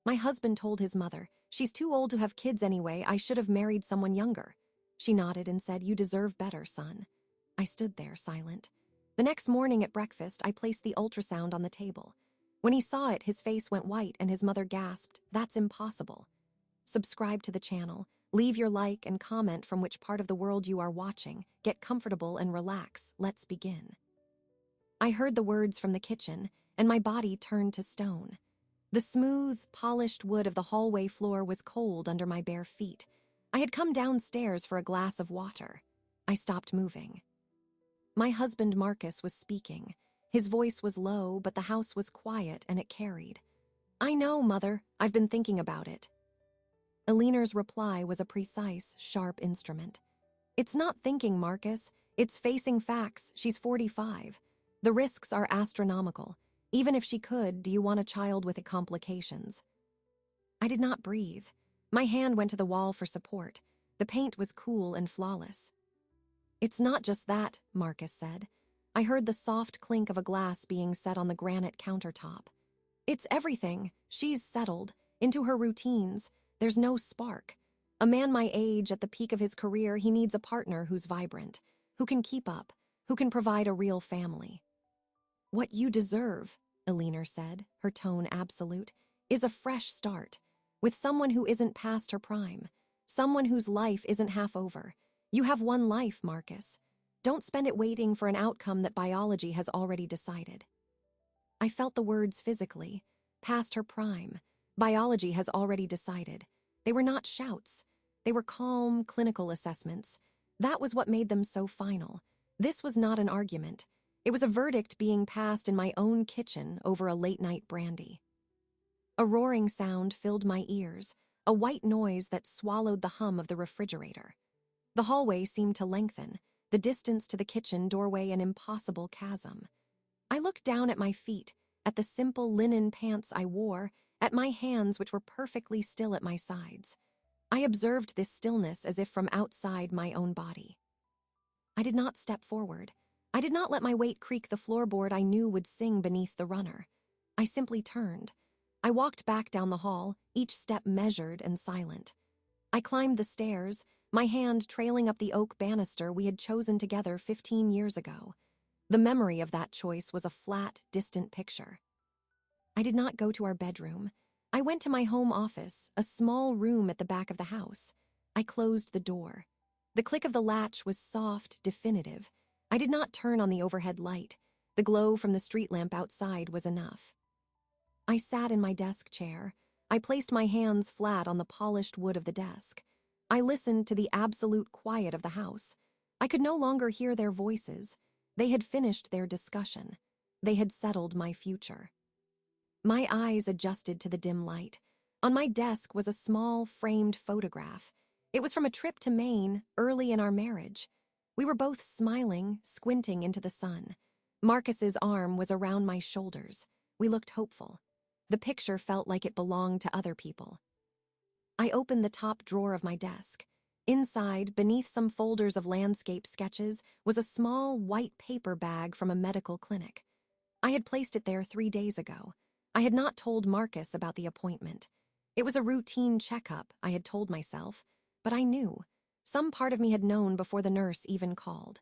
My husband told his mother, "She's too old to have kids anyway, I should have married someone younger." She nodded and said, "You deserve better, son." I stood there, silent. The next morning at breakfast, I placed the ultrasound on the table. When he saw it, his face went white and his mother gasped, "That's impossible." Subscribe to the channel, leave your like and comment from which part of the world you are watching, get comfortable and relax, let's begin. I heard the words from the kitchen, and my body turned to stone. The smooth, polished wood of the hallway floor was cold under my bare feet. I had come downstairs for a glass of water. I stopped moving. My husband Marcus was speaking. His voice was low, but the house was quiet and it carried. "I know, Mother. I've been thinking about it." Eleanor's reply was a precise, sharp instrument. "It's not thinking, Marcus. It's facing facts. She's 45. The risks are astronomical. Even if she could, do you want a child with complications?" I did not breathe. My hand went to the wall for support. The paint was cool and flawless. "It's not just that," Marcus said. I heard the soft clink of a glass being set on the granite countertop. "It's everything. She's settled into her routines. There's no spark. A man my age, at the peak of his career, he needs a partner who's vibrant, who can keep up, who can provide a real family." "What you deserve," Eleanor said, her tone absolute, "is a fresh start, with someone who isn't past her prime, someone whose life isn't half over. You have one life, Marcus. Don't spend it waiting for an outcome that biology has already decided." I felt the words physically. Past her prime. Biology has already decided. They were not shouts. They were calm, clinical assessments. That was what made them so final. This was not an argument. It was a verdict being passed in my own kitchen over a late-night brandy. A roaring sound filled my ears, a white noise that swallowed the hum of the refrigerator. The hallway seemed to lengthen, the distance to the kitchen doorway an impossible chasm. I looked down at my feet, at the simple linen pants I wore, at my hands which were perfectly still at my sides. I observed this stillness as if from outside my own body. I did not step forward. I did not let my weight creak the floorboard I knew would sing beneath the runner. I simply turned. I walked back down the hall, each step measured and silent. I climbed the stairs, my hand trailing up the oak banister we had chosen together 15 years ago. The memory of that choice was a flat, distant picture. I did not go to our bedroom. I went to my home office, a small room at the back of the house. I closed the door. The click of the latch was soft, definitive. I did not turn on the overhead light. The glow from the street lamp outside was enough. I sat in my desk chair. I placed my hands flat on the polished wood of the desk. I listened to the absolute quiet of the house. I could no longer hear their voices. They had finished their discussion. They had settled my future. My eyes adjusted to the dim light. On my desk was a small, framed photograph. It was from a trip to Maine, early in our marriage. We were both smiling, squinting into the sun. Marcus's arm was around my shoulders. We looked hopeful. The picture felt like it belonged to other people. I opened the top drawer of my desk. Inside, beneath some folders of landscape sketches, was a small, white paper bag from a medical clinic. I had placed it there 3 days ago. I had not told Marcus about the appointment. It was a routine checkup, I had told myself, but I knew. Some part of me had known before the nurse even called.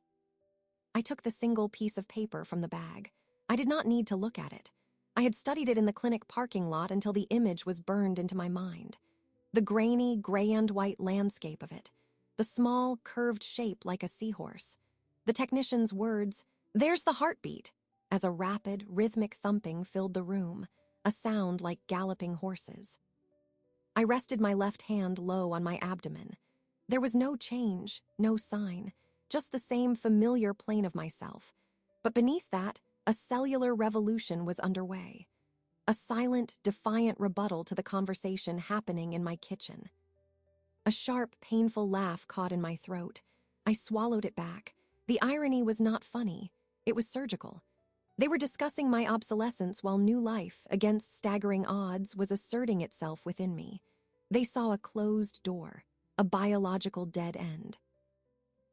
I took the single piece of paper from the bag. I did not need to look at it. I had studied it in the clinic parking lot until the image was burned into my mind. The grainy, gray and white landscape of it. The small, curved shape like a seahorse. The technician's words, "There's the heartbeat," as a rapid, rhythmic thumping filled the room, a sound like galloping horses. I rested my left hand low on my abdomen. There was no change, no sign, just the same familiar plane of myself. But beneath that, a cellular revolution was underway. A silent, defiant rebuttal to the conversation happening in my kitchen. A sharp, painful laugh caught in my throat. I swallowed it back. The irony was not funny. It was surgical. They were discussing my obsolescence while new life, against staggering odds, was asserting itself within me. They saw a closed door, a biological dead end.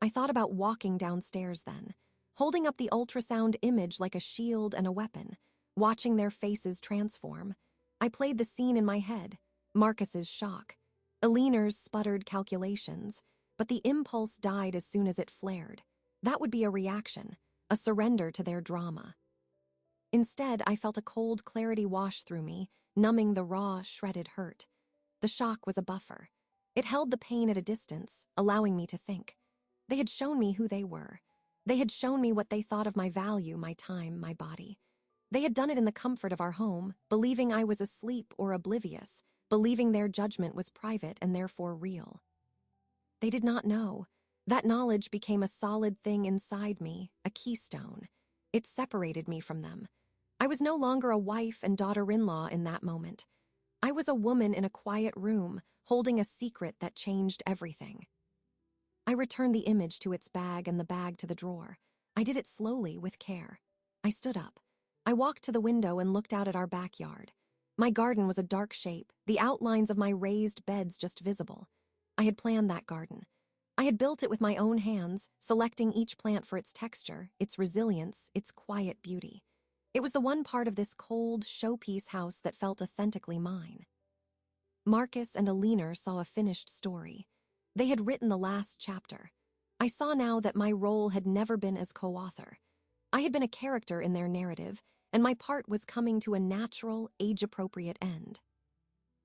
I thought about walking downstairs then, holding up the ultrasound image like a shield and a weapon, watching their faces transform. I played the scene in my head, Marcus's shock. Aliner's sputtered calculations, but the impulse died as soon as it flared. That would be a reaction, a surrender to their drama. Instead, I felt a cold clarity wash through me, numbing the raw, shredded hurt. The shock was a buffer. It held the pain at a distance, allowing me to think. They had shown me who they were. They had shown me what they thought of my value, my time, my body. They had done it in the comfort of our home, believing I was asleep or oblivious, believing their judgment was private and therefore real. They did not know. That knowledge became a solid thing inside me, a keystone. It separated me from them. I was no longer a wife and daughter-in-law in that moment. I was a woman in a quiet room, holding a secret that changed everything. I returned the image to its bag and the bag to the drawer. I did it slowly, with care. I stood up. I walked to the window and looked out at our backyard. My garden was a dark shape, the outlines of my raised beds just visible. I had planned that garden. I had built it with my own hands, selecting each plant for its texture, its resilience, its quiet beauty. It was the one part of this cold, showpiece house that felt authentically mine. Marcus and Aliner saw a finished story. They had written the last chapter. I saw now that my role had never been as co-author. I had been a character in their narrative, and my part was coming to a natural, age-appropriate end.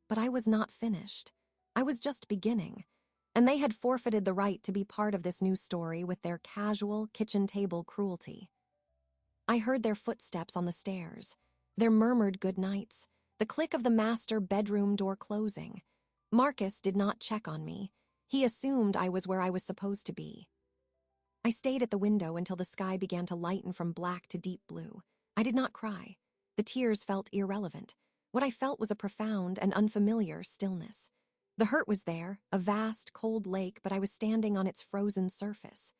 But I was not finished. I was just beginning, and they had forfeited the right to be part of this new story with their casual, kitchen-table cruelty. I heard their footsteps on the stairs, their murmured goodnights, the click of the master bedroom door closing. Marcus did not check on me. He assumed I was where I was supposed to be. I stayed at the window until the sky began to lighten from black to deep blue. I did not cry. The tears felt irrelevant. What I felt was a profound and unfamiliar stillness. The hurt was there, a vast, cold lake, but I was standing on its frozen surface.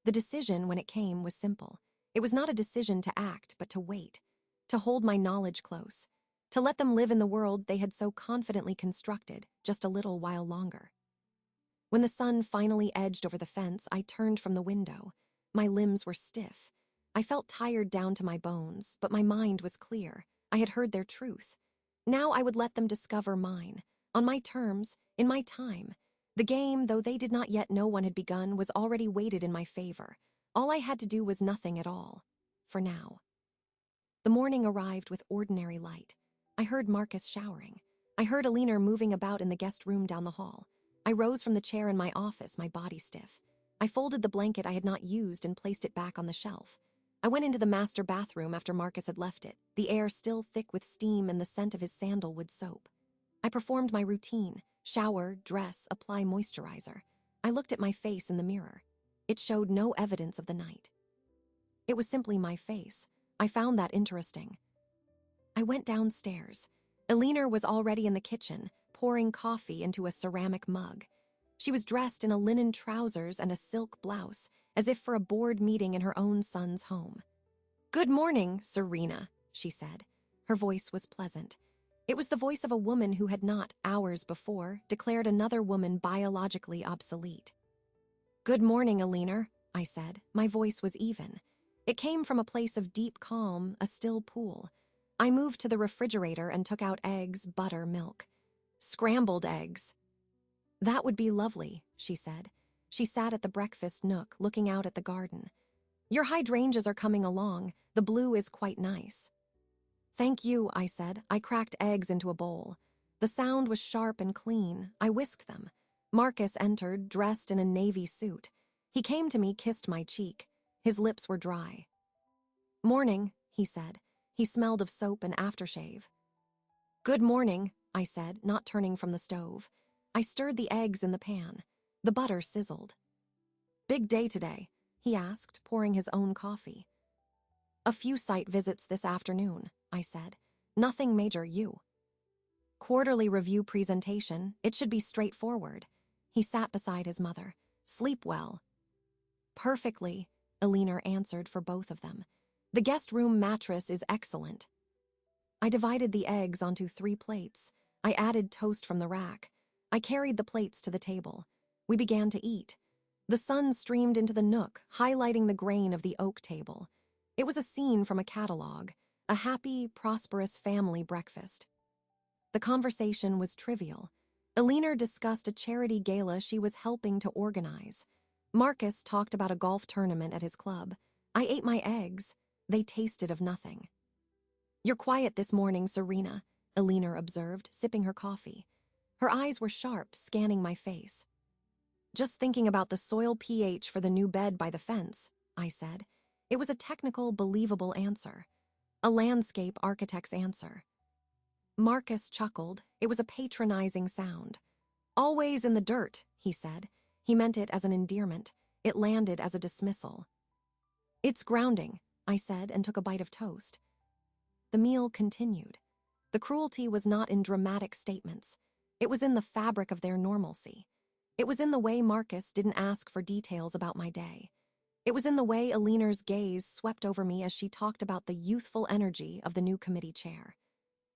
The decision, when it came, was simple. It was not a decision to act, but to wait, to hold my knowledge close, to let them live in the world they had so confidently constructed just a little while longer. When the sun finally edged over the fence, I turned from the window. My limbs were stiff. I felt tired down to my bones, but my mind was clear. I had heard their truth. Now I would let them discover mine, on my terms, in my time. The game, though they did not yet know one had begun, was already weighted in my favor. All I had to do was nothing at all, for now. The morning arrived with ordinary light. I heard Marcus showering. I heard Aliner moving about in the guest room down the hall. I rose from the chair in my office, my body stiff. I folded the blanket I had not used and placed it back on the shelf. I went into the master bathroom after Marcus had left it, the air still thick with steam and the scent of his sandalwood soap. I performed my routine: shower, dress, apply moisturizer. I looked at my face in the mirror. It showed no evidence of the night. It was simply my face. I found that interesting. I went downstairs. Aliner was already in the kitchen, pouring coffee into a ceramic mug. She was dressed in a linen trousers and a silk blouse, as if for a board meeting in her own son's home. "Good morning, Serena," she said. Her voice was pleasant. It was the voice of a woman who had not, hours before, declared another woman biologically obsolete. "Good morning, Aliner," I said. My voice was even. It came from a place of deep calm, a still pool. I moved to the refrigerator and took out eggs, butter, milk. "Scrambled eggs." "That would be lovely," she said. She sat at the breakfast nook, looking out at the garden. "Your hydrangeas are coming along. The blue is quite nice." "Thank you," I said. I cracked eggs into a bowl. The sound was sharp and clean. I whisked them. Marcus entered, dressed in a navy suit. He came to me, kissed my cheek. His lips were dry. "Morning," he said. He smelled of soap and aftershave. "Good morning," I said, not turning from the stove. I stirred the eggs in the pan. The butter sizzled. "Big day today?" he asked, pouring his own coffee. "A few site visits this afternoon," I said. "Nothing major, you." "Quarterly review presentation. It should be straightforward." He sat beside his mother. "Sleep well?" "Perfectly," Aliner answered for both of them. "The guest room mattress is excellent." I divided the eggs onto 3 plates. I added toast from the rack. I carried the plates to the table. We began to eat. The sun streamed into the nook, highlighting the grain of the oak table. It was a scene from a catalog, a happy, prosperous family breakfast. The conversation was trivial. Alina discussed a charity gala she was helping to organize. Marcus talked about a golf tournament at his club. I ate my eggs. They tasted of nothing. "You're quiet this morning, Serena," Alina observed, sipping her coffee. Her eyes were sharp, scanning my face. "Just thinking about the soil pH for the new bed by the fence," I said. It was a technical, believable answer. A landscape architect's answer. Marcus chuckled. It was a patronizing sound. "Always in the dirt," he said. He meant it as an endearment. It landed as a dismissal. "It's grounding," I said and took a bite of toast. The meal continued. The cruelty was not in dramatic statements. It was in the fabric of their normalcy. It was in the way Marcus didn't ask for details about my day. It was in the way Alina's gaze swept over me as she talked about the youthful energy of the new committee chair.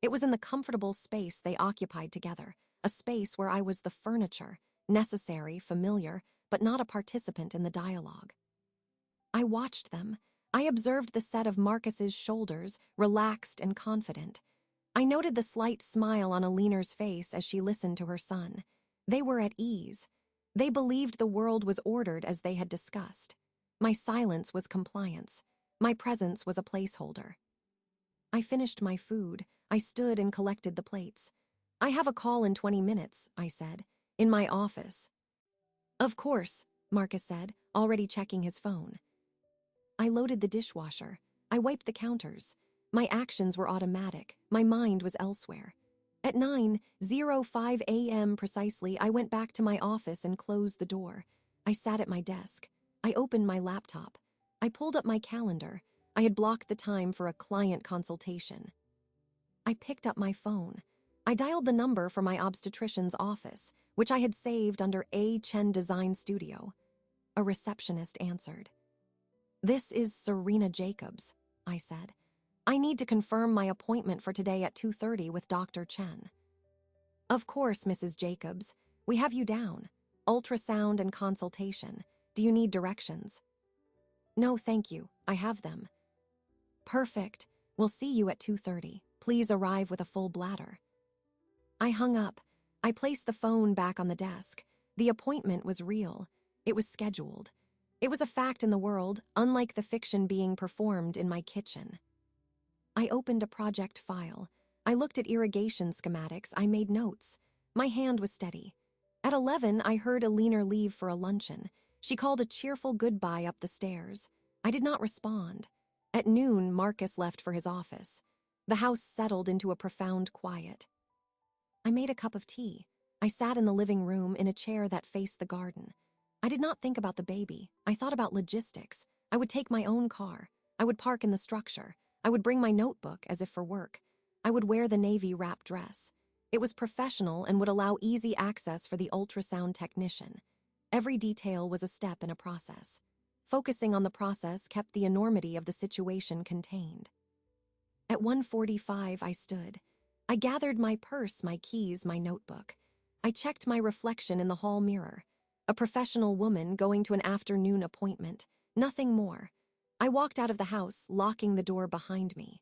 It was in the comfortable space they occupied together, a space where I was the furniture, necessary, familiar, but not a participant in the dialogue. I watched them. I observed the set of Marcus's shoulders, relaxed and confident. I noted the slight smile on Alina's face as she listened to her son. They were at ease. They believed the world was ordered as they had discussed. My silence was compliance. My presence was a placeholder. I finished my food. I stood and collected the plates. "I have a call in 20 minutes, I said, "in my office." "Of course," Marcus said, already checking his phone. I loaded the dishwasher. I wiped the counters. My actions were automatic. My mind was elsewhere. At 9:05 a.m. precisely, I went back to my office and closed the door. I sat at my desk. I opened my laptop. I pulled up my calendar. I had blocked the time for a client consultation. I picked up my phone. I dialed the number for my obstetrician's office, which I had saved under A. Chen Design Studio. A receptionist answered. "This is Serena Jacobs," I said. "I need to confirm my appointment for today at 2:30 with Dr. Chen." "Of course, Mrs. Jacobs. We have you down. Ultrasound and consultation. Do you need directions?" "No, thank you. I have them." "Perfect. We'll see you at 2:30. Please arrive with a full bladder." I hung up. I placed the phone back on the desk. The appointment was real. It was scheduled. It was a fact in the world, unlike the fiction being performed in my kitchen. I opened a project file. I looked at irrigation schematics. I made notes. My hand was steady. At 11, I heard Alina leave for a luncheon. She called a cheerful goodbye up the stairs. I did not respond. At noon, Marcus left for his office. The house settled into a profound quiet. I made a cup of tea. I sat in the living room in a chair that faced the garden. I did not think about the baby. I thought about logistics. I would take my own car. I would park in the structure. I would bring my notebook as if for work. I would wear the navy wrap dress. It was professional and would allow easy access for the ultrasound technician. Every detail was a step in a process. Focusing on the process kept the enormity of the situation contained. At 1:45, I stood. I gathered my purse, my keys, my notebook. I checked my reflection in the hall mirror. A professional woman going to an afternoon appointment. Nothing more. I walked out of the house, locking the door behind me.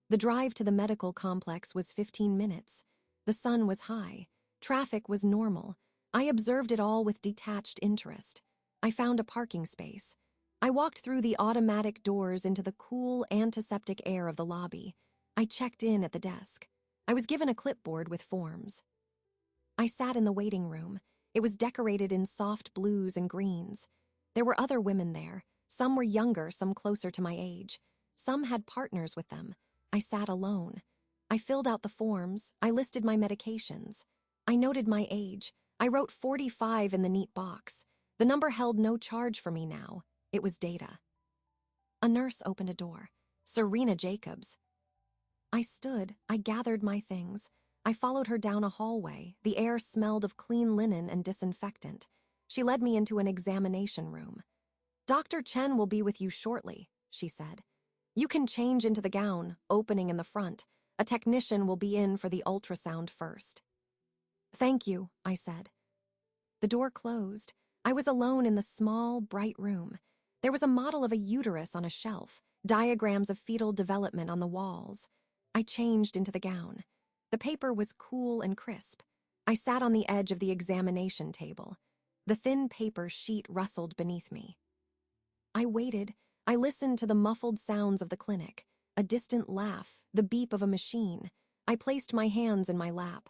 The drive to the medical complex was 15 minutes. The sun was high. Traffic was normal. I observed it all with detached interest. I found a parking space. I walked through the automatic doors into the cool, antiseptic air of the lobby. I checked in at the desk. I was given a clipboard with forms. I sat in the waiting room. It was decorated in soft blues and greens. There were other women there. Some were younger, some closer to my age. Some had partners with them. I sat alone. I filled out the forms. I listed my medications. I noted my age. I wrote 45 in the neat box. The number held no charge for me now. It was data. A nurse opened a door. Serena Jacobs. I stood. I gathered my things. I followed her down a hallway. The air smelled of clean linen and disinfectant. She led me into an examination room. "Dr. Chen will be with you shortly," she said. "You can change into the gown, opening in the front. A technician will be in for the ultrasound first." "Thank you," I said. The door closed. I was alone in the small, bright room. There was a model of a uterus on a shelf, diagrams of fetal development on the walls. I changed into the gown. The paper was cool and crisp. I sat on the edge of the examination table. The thin paper sheet rustled beneath me. I waited. I listened to the muffled sounds of the clinic, a distant laugh, the beep of a machine. I placed my hands in my lap.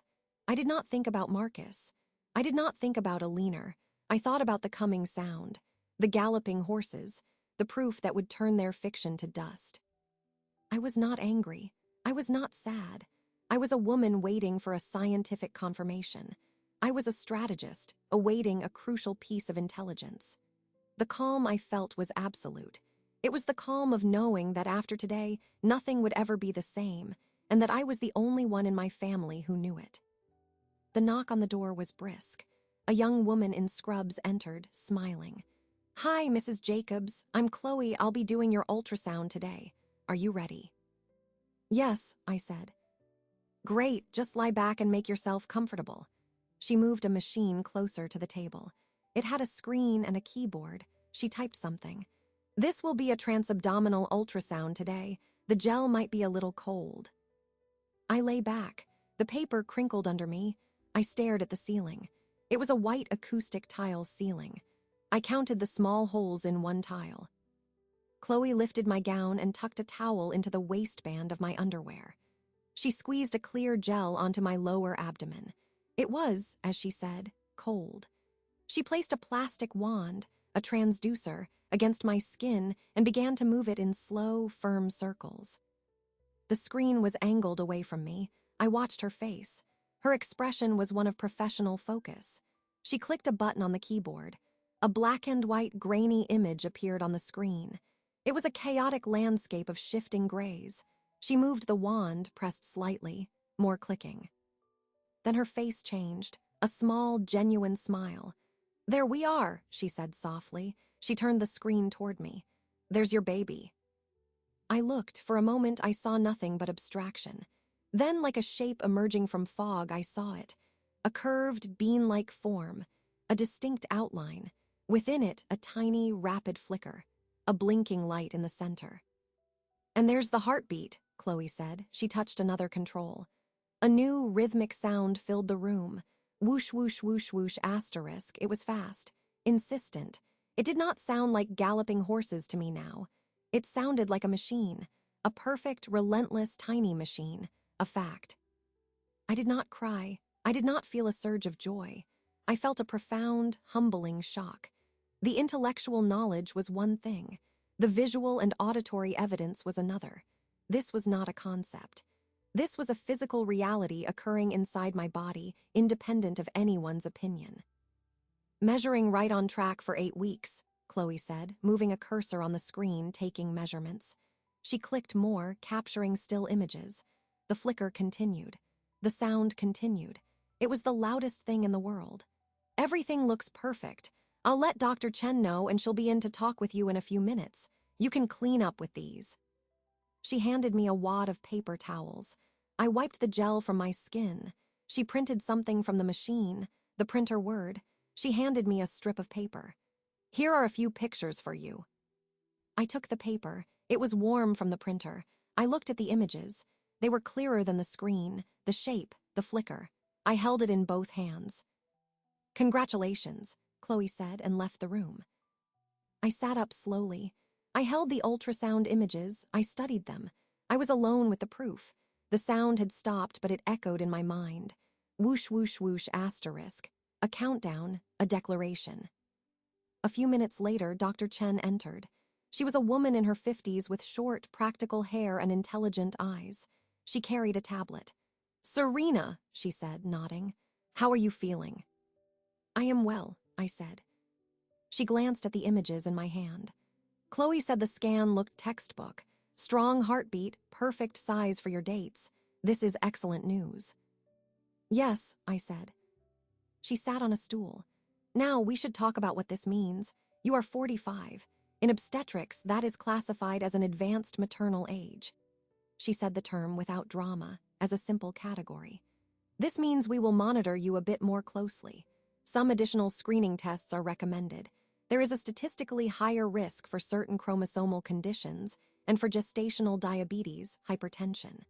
I did not think about Marcus. I did not think about Alina. I thought about the coming sound, the galloping horses, the proof that would turn their fiction to dust. I was not angry. I was not sad. I was a woman waiting for a scientific confirmation. I was a strategist, awaiting a crucial piece of intelligence. The calm I felt was absolute. It was the calm of knowing that after today, nothing would ever be the same, and that I was the only one in my family who knew it. The knock on the door was brisk. A young woman in scrubs entered, smiling. "Hi, Mrs. Jacobs. I'm Chloe. I'll be doing your ultrasound today. Are you ready?" "Yes," I said. "Great, just lie back and make yourself comfortable." She moved a machine closer to the table. It had a screen and a keyboard. She typed something. "This will be a transabdominal ultrasound today. The gel might be a little cold." I lay back. The paper crinkled under me. I stared at the ceiling. It was a white acoustic tile ceiling. I counted the small holes in one tile. Chloe lifted my gown and tucked a towel into the waistband of my underwear. She squeezed a clear gel onto my lower abdomen. It was, as she said, cold. She placed a plastic wand, a transducer, against my skin and began to move it in slow, firm circles. The screen was angled away from me. I watched her face. Her expression was one of professional focus. She clicked a button on the keyboard. A black and white grainy image appeared on the screen. It was a chaotic landscape of shifting grays. She moved the wand, pressed slightly, more clicking. Then her face changed, a small, genuine smile. "There we are," she said softly. She turned the screen toward me. "There's your baby." I looked. For a moment, I saw nothing but abstraction. Then, like a shape emerging from fog, I saw it. A curved, bean-like form, a distinct outline. Within it, a tiny, rapid flicker, a blinking light in the center. "And there's the heartbeat," Chloe said. She touched another control. A new, rhythmic sound filled the room. Whoosh, whoosh, whoosh, whoosh, asterisk. It was fast, insistent. It did not sound like galloping horses to me now. It sounded like a machine, a perfect, relentless, tiny machine, a fact. I did not cry. I did not feel a surge of joy. I felt a profound, humbling shock. The intellectual knowledge was one thing. The visual and auditory evidence was another. This was not a concept. This was a physical reality occurring inside my body, independent of anyone's opinion. "Measuring right on track for 8 weeks, Chloe said, moving a cursor on the screen, taking measurements. She clicked more, capturing still images. The flicker continued. The sound continued. It was the loudest thing in the world. "Everything looks perfect. I'll let Dr. Chen know and she'll be in to talk with you in a few minutes. You can clean up with these." She handed me a wad of paper towels. I wiped the gel from my skin. She printed something from the machine, the printer word. She handed me a strip of paper. "Here are a few pictures for you." I took the paper. It was warm from the printer. I looked at the images. They were clearer than the screen, the shape, the flicker. I held it in both hands. "Congratulations," Chloe said and left the room. I sat up slowly. I held the ultrasound images. I studied them. I was alone with the proof. The sound had stopped, but it echoed in my mind. Whoosh, whoosh, whoosh, asterisk. A countdown, a declaration. A few minutes later, Dr. Chen entered. She was a woman in her 50s with short, practical hair and intelligent eyes. She carried a tablet. "Serena," she said, nodding. "How are you feeling?" "I am well," I said. She glanced at the images in my hand. Chloe said the scan looked textbook. "Strong heartbeat, perfect size for your dates. This is excellent news." "Yes," I said. She sat on a stool. "Now we should talk about what this means. You are 45. In obstetrics, that is classified as an advanced maternal age." She said the term without drama, as a simple category. "This means we will monitor you a bit more closely. Some additional screening tests are recommended. There is a statistically higher risk for certain chromosomal conditions and for gestational diabetes, hypertension."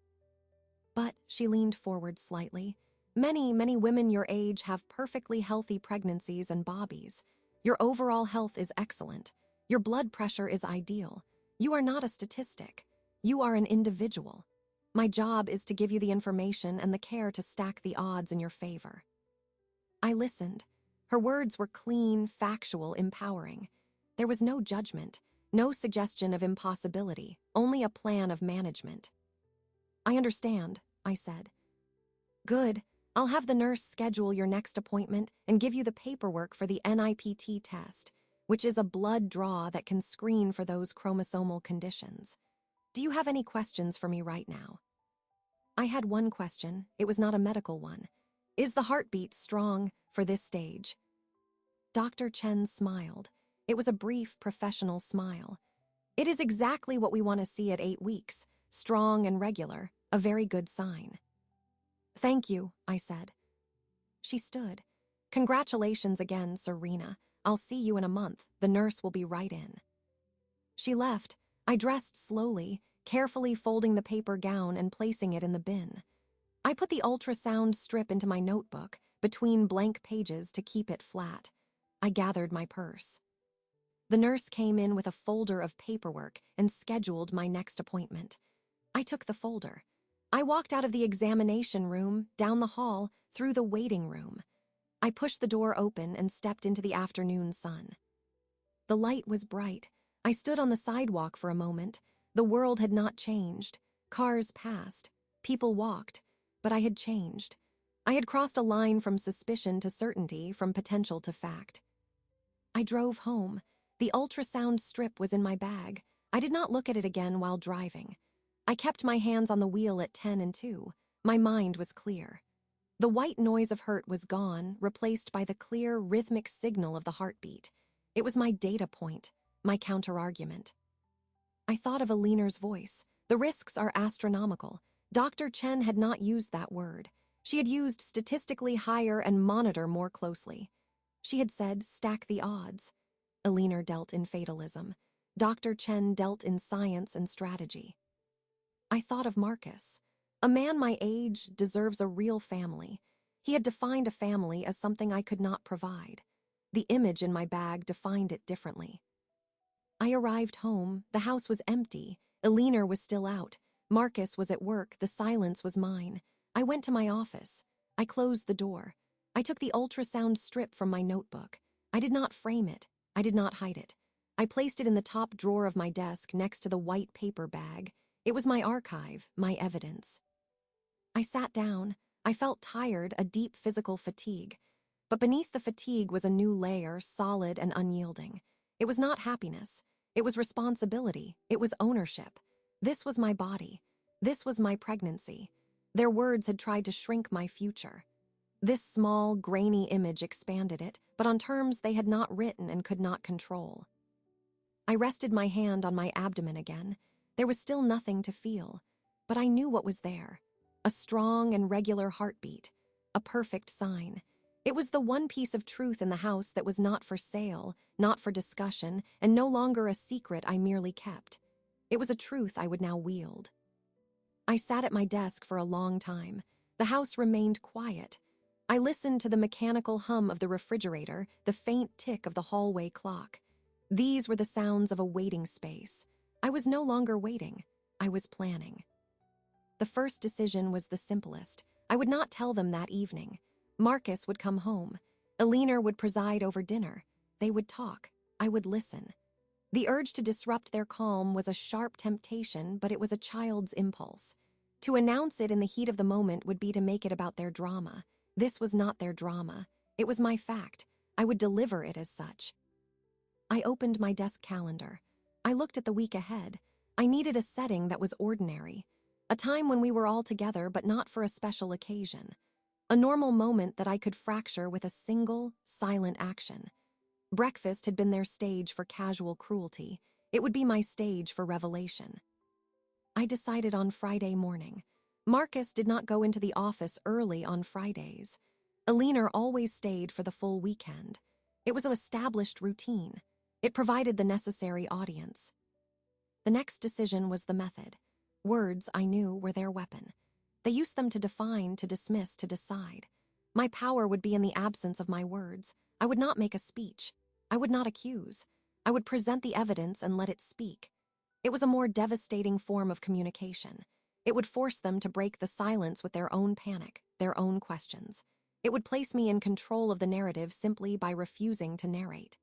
But, she leaned forward slightly, many women your age have perfectly healthy pregnancies and bobbies. Your overall health is excellent. Your blood pressure is ideal. You are not a statistic. You are an individual. My job is to give you the information and the care to stack the odds in your favor. I listened. Her words were clean, factual, empowering. There was no judgment, no suggestion of impossibility, only a plan of management. I understand, I said. Good. I'll have the nurse schedule your next appointment and give you the paperwork for the NIPT test, which is a blood draw that can screen for those chromosomal conditions. Do you have any questions for me right now? I had one question. It was not a medical one. Is the heartbeat strong for this stage? Dr. Chen smiled. It was a brief, professional smile. It is exactly what we want to see at 8 weeks. Strong and regular, a very good sign. Thank you, I said. She stood. Congratulations again, Serena. I'll see you in a month. The nurse will be right in. She left. I dressed slowly, carefully folding the paper gown and placing it in the bin. I put the ultrasound strip into my notebook, between blank pages to keep it flat. I gathered my purse. The nurse came in with a folder of paperwork and scheduled my next appointment. I took the folder. I walked out of the examination room, down the hall, through the waiting room. I pushed the door open and stepped into the afternoon sun. The light was bright. I stood on the sidewalk for a moment. The world had not changed. Cars passed. People walked. But I had changed. I had crossed a line from suspicion to certainty, from potential to fact. I drove home. The ultrasound strip was in my bag. I did not look at it again while driving. I kept my hands on the wheel at 10 and 2. My mind was clear. The white noise of hurt was gone, replaced by the clear, rhythmic signal of the heartbeat. It was my data point, my counterargument. I thought of Aliner's voice. The risks are astronomical. Dr. Chen had not used that word. She had used statistically higher and monitor more closely. She had said, stack the odds. Aliner dealt in fatalism. Dr. Chen dealt in science and strategy. I thought of Marcus. A man my age deserves a real family. He had defined a family as something I could not provide. The image in my bag defined it differently. I arrived home. The house was empty. Aliner was still out. Marcus was at work. The silence was mine. I went to my office. I closed the door. I took the ultrasound strip from my notebook. I did not frame it. I did not hide it. I placed it in the top drawer of my desk next to the white paper bag. It was my archive, my evidence. I sat down. I felt tired, a deep physical fatigue. But beneath the fatigue was a new layer, solid and unyielding. It was not happiness. It was responsibility. It was ownership. This was my body. This was my pregnancy. Their words had tried to shrink my future. This small, grainy image expanded it, but on terms they had not written and could not control. I rested my hand on my abdomen again. There was still nothing to feel, but I knew what was there. A strong and regular heartbeat. A perfect sign. It was the one piece of truth in the house that was not for sale, not for discussion, and no longer a secret I merely kept. It was a truth I would now wield. I sat at my desk for a long time. The house remained quiet. I listened to the mechanical hum of the refrigerator, the faint tick of the hallway clock. These were the sounds of a waiting space. I was no longer waiting. I was planning. The first decision was the simplest. I would not tell them that evening. Marcus would come home. Aliner would preside over dinner. They would talk. I would listen. The urge to disrupt their calm was a sharp temptation, but it was a child's impulse. To announce it in the heat of the moment would be to make it about their drama. This was not their drama. It was my fact. I would deliver it as such. I opened my desk calendar. I looked at the week ahead. I needed a setting that was ordinary. A time when we were all together, but not for a special occasion. A normal moment that I could fracture with a single, silent action. Breakfast had been their stage for casual cruelty. It would be my stage for revelation. I decided on Friday morning. Marcus did not go into the office early on Fridays. Aliner always stayed for the full weekend. It was an established routine. It provided the necessary audience. The next decision was the method. Words, I knew, were their weapon. They used them to define, to dismiss, to decide. My power would be in the absence of my words. I would not make a speech. I would not accuse. I would present the evidence and let it speak. It was a more devastating form of communication. It would force them to break the silence with their own panic, their own questions. It would place me in control of the narrative simply by refusing to narrate.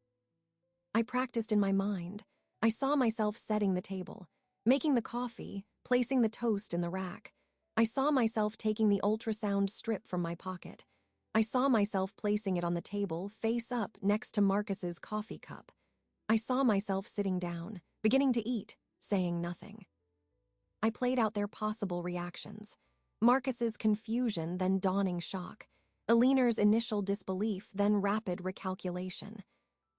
I practiced in my mind. I saw myself setting the table, making the coffee, placing the toast in the rack. I saw myself taking the ultrasound strip from my pocket. I saw myself placing it on the table, face up, next to Marcus's coffee cup. I saw myself sitting down, beginning to eat, saying nothing. I played out their possible reactions. Marcus's confusion, then dawning shock. Aliner's initial disbelief, then rapid recalculation.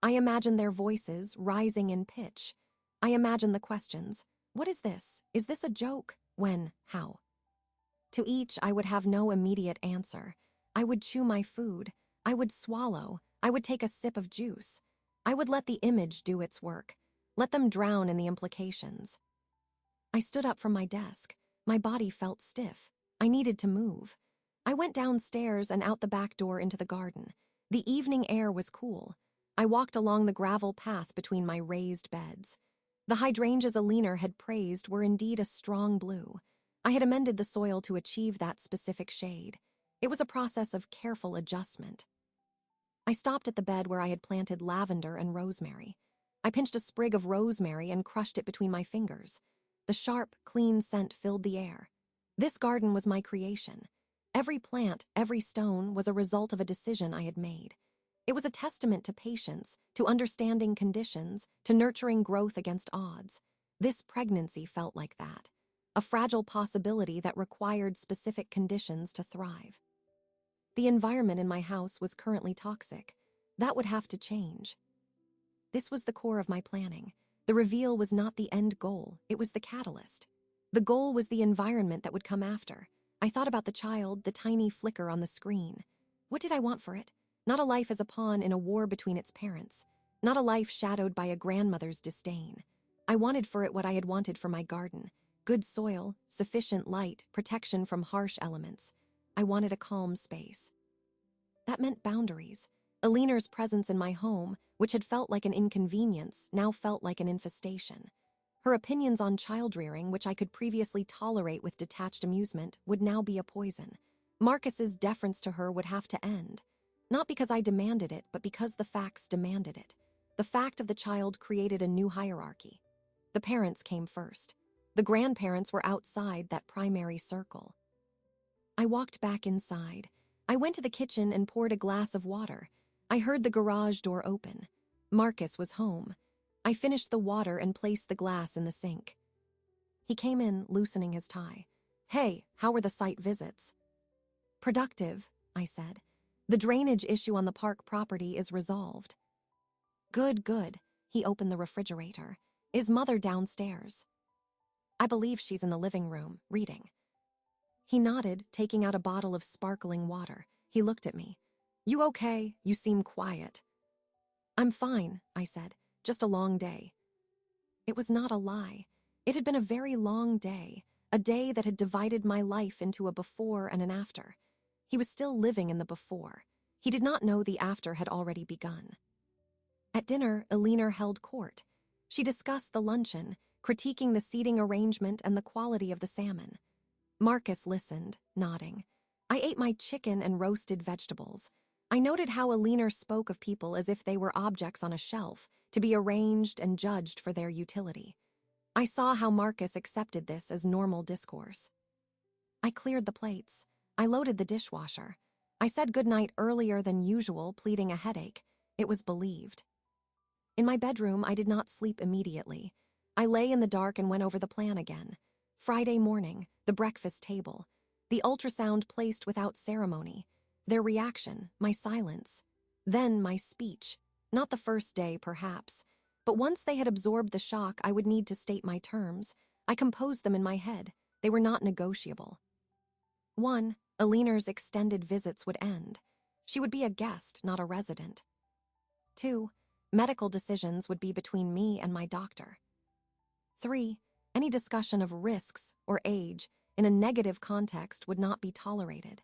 I imagined their voices rising in pitch. I imagined the questions. What is this? Is this a joke? When? How? To each, I would have no immediate answer. I would chew my food. I would swallow. I would take a sip of juice. I would let the image do its work. Let them drown in the implications. I stood up from my desk. My body felt stiff. I needed to move. I went downstairs and out the back door into the garden. The evening air was cool. I walked along the gravel path between my raised beds. The hydrangeas Aliner had praised were indeed a strong blue. I had amended the soil to achieve that specific shade. It was a process of careful adjustment. I stopped at the bed where I had planted lavender and rosemary. I pinched a sprig of rosemary and crushed it between my fingers. The sharp, clean scent filled the air. This garden was my creation. Every plant, every stone was a result of a decision I had made. It was a testament to patience, to understanding conditions, to nurturing growth against odds. This pregnancy felt like that. A fragile possibility that required specific conditions to thrive. The environment in my house was currently toxic. That would have to change. This was the core of my planning. The reveal was not the end goal, it was the catalyst. The goal was the environment that would come after. I thought about the child, the tiny flicker on the screen. What did I want for it? Not a life as a pawn in a war between its parents. Not a life shadowed by a grandmother's disdain. I wanted for it what I had wanted for my garden. Good soil, sufficient light, protection from harsh elements. I wanted a calm space. That meant boundaries. Aliner's presence in my home, which had felt like an inconvenience, now felt like an infestation. Her opinions on child-rearing, which I could previously tolerate with detached amusement, would now be a poison. Marcus's deference to her would have to end. Not because I demanded it, but because the facts demanded it. The fact of the child created a new hierarchy. The parents came first. The grandparents were outside that primary circle. I walked back inside. I went to the kitchen and poured a glass of water. I heard the garage door open. Marcus was home. I finished the water and placed the glass in the sink. He came in, loosening his tie. "Hey, how were the site visits?" "Productive," I said. "The drainage issue on the park property is resolved." Good, good." He opened the refrigerator. "Is Mother downstairs?" "I believe she's in the living room, reading." He nodded, taking out a bottle of sparkling water. He looked at me. "You okay? You seem quiet." "I'm fine," I said. "Just a long day." It was not a lie. It had been a very long day, a day that had divided my life into a before and an after. He was still living in the before. He did not know the after had already begun. At dinner, Aliner held court. She discussed the luncheon, critiquing the seating arrangement and the quality of the salmon. Marcus listened, nodding. I ate my chicken and roasted vegetables. I noted how Aliner spoke of people as if they were objects on a shelf, to be arranged and judged for their utility. I saw how Marcus accepted this as normal discourse. I cleared the plates. I loaded the dishwasher. I said goodnight earlier than usual, pleading a headache. It was believed. In my bedroom, I did not sleep immediately. I lay in the dark and went over the plan again. Friday morning, the breakfast table. The ultrasound placed without ceremony. Their reaction, my silence. Then my speech. Not the first day, perhaps. But once they had absorbed the shock, I would need to state my terms. I composed them in my head. They were not negotiable. 1. Aliner's extended visits would end. She would be a guest, not a resident. 2. Medical decisions would be between me and my doctor. 3. Any discussion of risks or age, in a negative context would not be tolerated.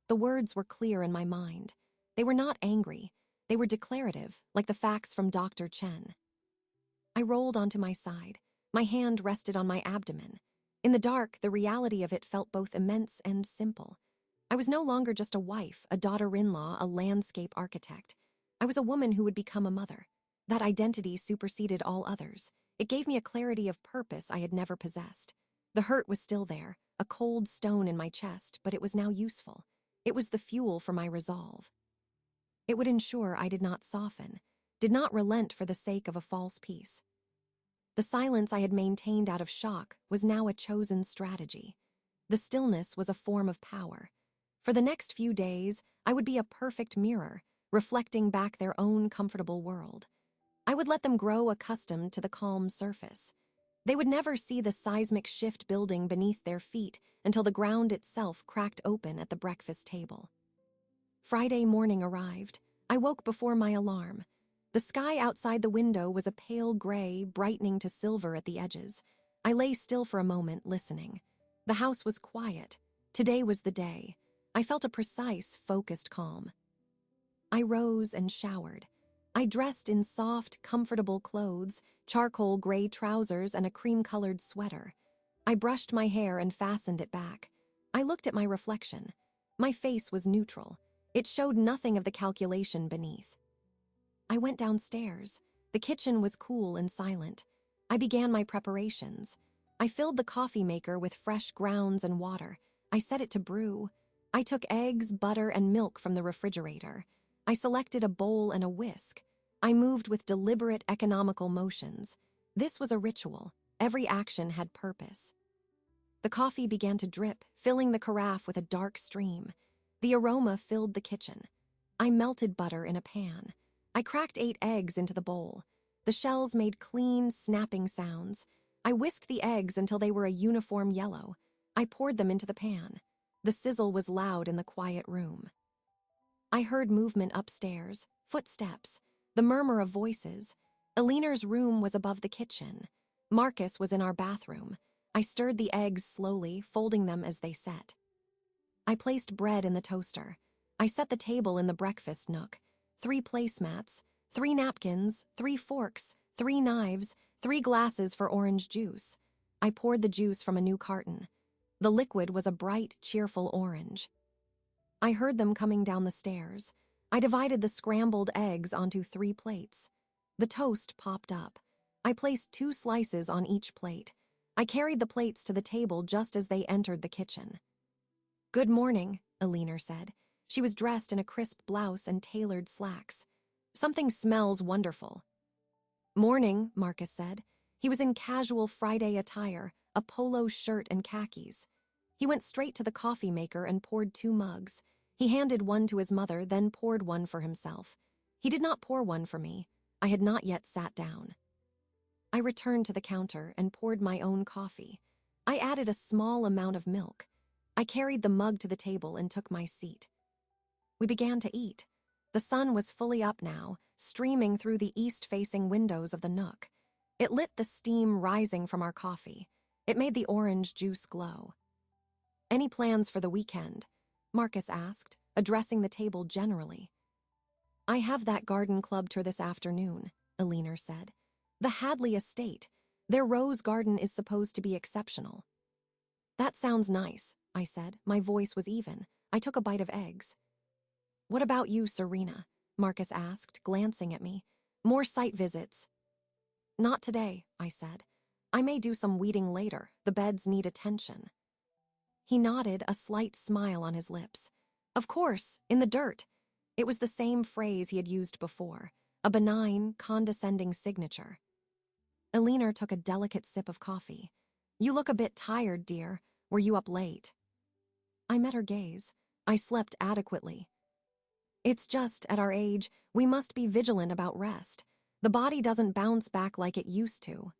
The words were clear in my mind. They were not angry. They were declarative, like the facts from Dr. Chen. I rolled onto my side. My hand rested on my abdomen. In the dark, the reality of it felt both immense and simple. I was no longer just a wife, a daughter-in-law, a landscape architect. I was a woman who would become a mother. That identity superseded all others. It gave me a clarity of purpose I had never possessed. The hurt was still there, a cold stone in my chest, but it was now useful. It was the fuel for my resolve. It would ensure I did not soften, did not relent for the sake of a false peace. The silence I had maintained out of shock was now a chosen strategy. The stillness was a form of power. For the next few days, I would be a perfect mirror, reflecting back their own comfortable world. I would let them grow accustomed to the calm surface. They would never see the seismic shift building beneath their feet until the ground itself cracked open at the breakfast table. Friday morning arrived. I woke before my alarm. The sky outside the window was a pale gray, brightening to silver at the edges. I lay still for a moment, listening. The house was quiet. Today was the day. I felt a precise, focused calm. I rose and showered. I dressed in soft, comfortable clothes, charcoal gray trousers and a cream-colored sweater. I brushed my hair and fastened it back. I looked at my reflection. My face was neutral. It showed nothing of the calculation beneath. I went downstairs. The kitchen was cool and silent. I began my preparations. I filled the coffee maker with fresh grounds and water. I set it to brew. I took eggs, butter, and milk from the refrigerator. I selected a bowl and a whisk. I moved with deliberate, economical motions. This was a ritual. Every action had purpose. The coffee began to drip, filling the carafe with a dark stream. The aroma filled the kitchen. I melted butter in a pan. I cracked 8 eggs into the bowl. The shells made clean, snapping sounds. I whisked the eggs until they were a uniform yellow. I poured them into the pan. The sizzle was loud in the quiet room. I heard movement upstairs, footsteps, the murmur of voices. Eleanor's room was above the kitchen. Marcus was in our bathroom. I stirred the eggs slowly, folding them as they set. I placed bread in the toaster. I set the table in the breakfast nook. 3 placemats, 3 napkins, 3 forks, 3 knives, 3 glasses for orange juice. I poured the juice from a new carton. The liquid was a bright, cheerful orange. I heard them coming down the stairs. I divided the scrambled eggs onto 3 plates. The toast popped up. I placed 2 slices on each plate. I carried the plates to the table just as they entered the kitchen. "Good morning," Eleanor said. She was dressed in a crisp blouse and tailored slacks. "Something smells wonderful." "Morning," Marcus said. He was in casual Friday attire, a polo shirt and khakis. He went straight to the coffee maker and poured 2 mugs. He handed one to his mother, then poured one for himself. He did not pour one for me. I had not yet sat down. I returned to the counter and poured my own coffee. I added a small amount of milk. I carried the mug to the table and took my seat. We began to eat. The sun was fully up now, streaming through the east-facing windows of the nook. It lit the steam rising from our coffee. It made the orange juice glow. "Any plans for the weekend?" Marcus asked, addressing the table generally. "I have that garden club tour this afternoon," Eleanor said. "The Hadley estate. Their rose garden is supposed to be exceptional." "That sounds nice," I said. My voice was even. I took a bite of eggs. "What about you, Serena?" Marcus asked, glancing at me. "More site visits?" "Not today," I said. "I may do some weeding later. The beds need attention." He nodded, a slight smile on his lips. "Of course, in the dirt." It was the same phrase he had used before, a benign, condescending signature. Eleanor took a delicate sip of coffee. "You look a bit tired, dear. Were you up late?" I met her gaze. I slept adequately. "It's just, at our age, we must be vigilant about rest. The body doesn't bounce back like it used to."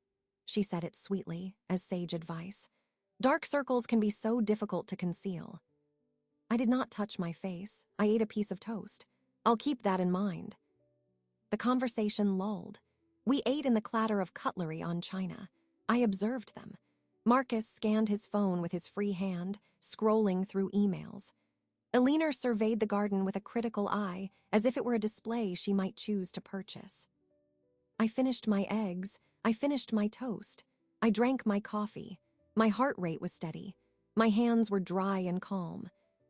She said it sweetly, as sage advice. "Dark circles can be so difficult to conceal." I did not touch my face. I ate a piece of toast. "I'll keep that in mind." The conversation lulled. We ate in the clatter of cutlery on china. I observed them. Marcus scanned his phone with his free hand, scrolling through emails. Alina surveyed the garden with a critical eye, as if it were a display she might choose to purchase. I finished my eggs. I finished my toast. I drank my coffee. My heart rate was steady. My hands were dry and calm.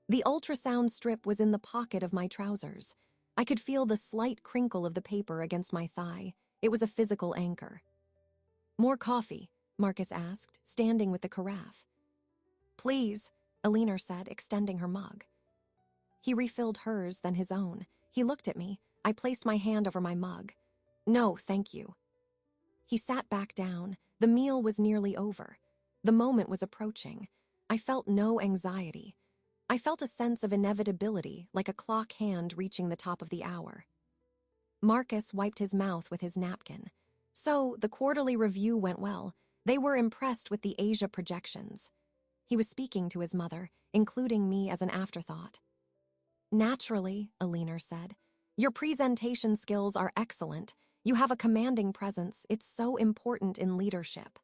The ultrasound strip was in the pocket of my trousers. I could feel the slight crinkle of the paper against my thigh. It was a physical anchor. "More coffee?" Marcus asked, standing with the carafe. "Please," Alina said, extending her mug. He refilled hers, then his own. He looked at me. I placed my hand over my mug. "No, thank you." He sat back down. The meal was nearly over. The moment was approaching. I felt no anxiety. I felt a sense of inevitability, like a clock hand reaching the top of the hour. Marcus wiped his mouth with his napkin. So, the quarterly review went well. They were impressed with the Asia projections. He was speaking to his mother, including me as an afterthought. "Naturally," Alina said. "Your presentation skills are excellent. You have a commanding presence. It's so important in leadership."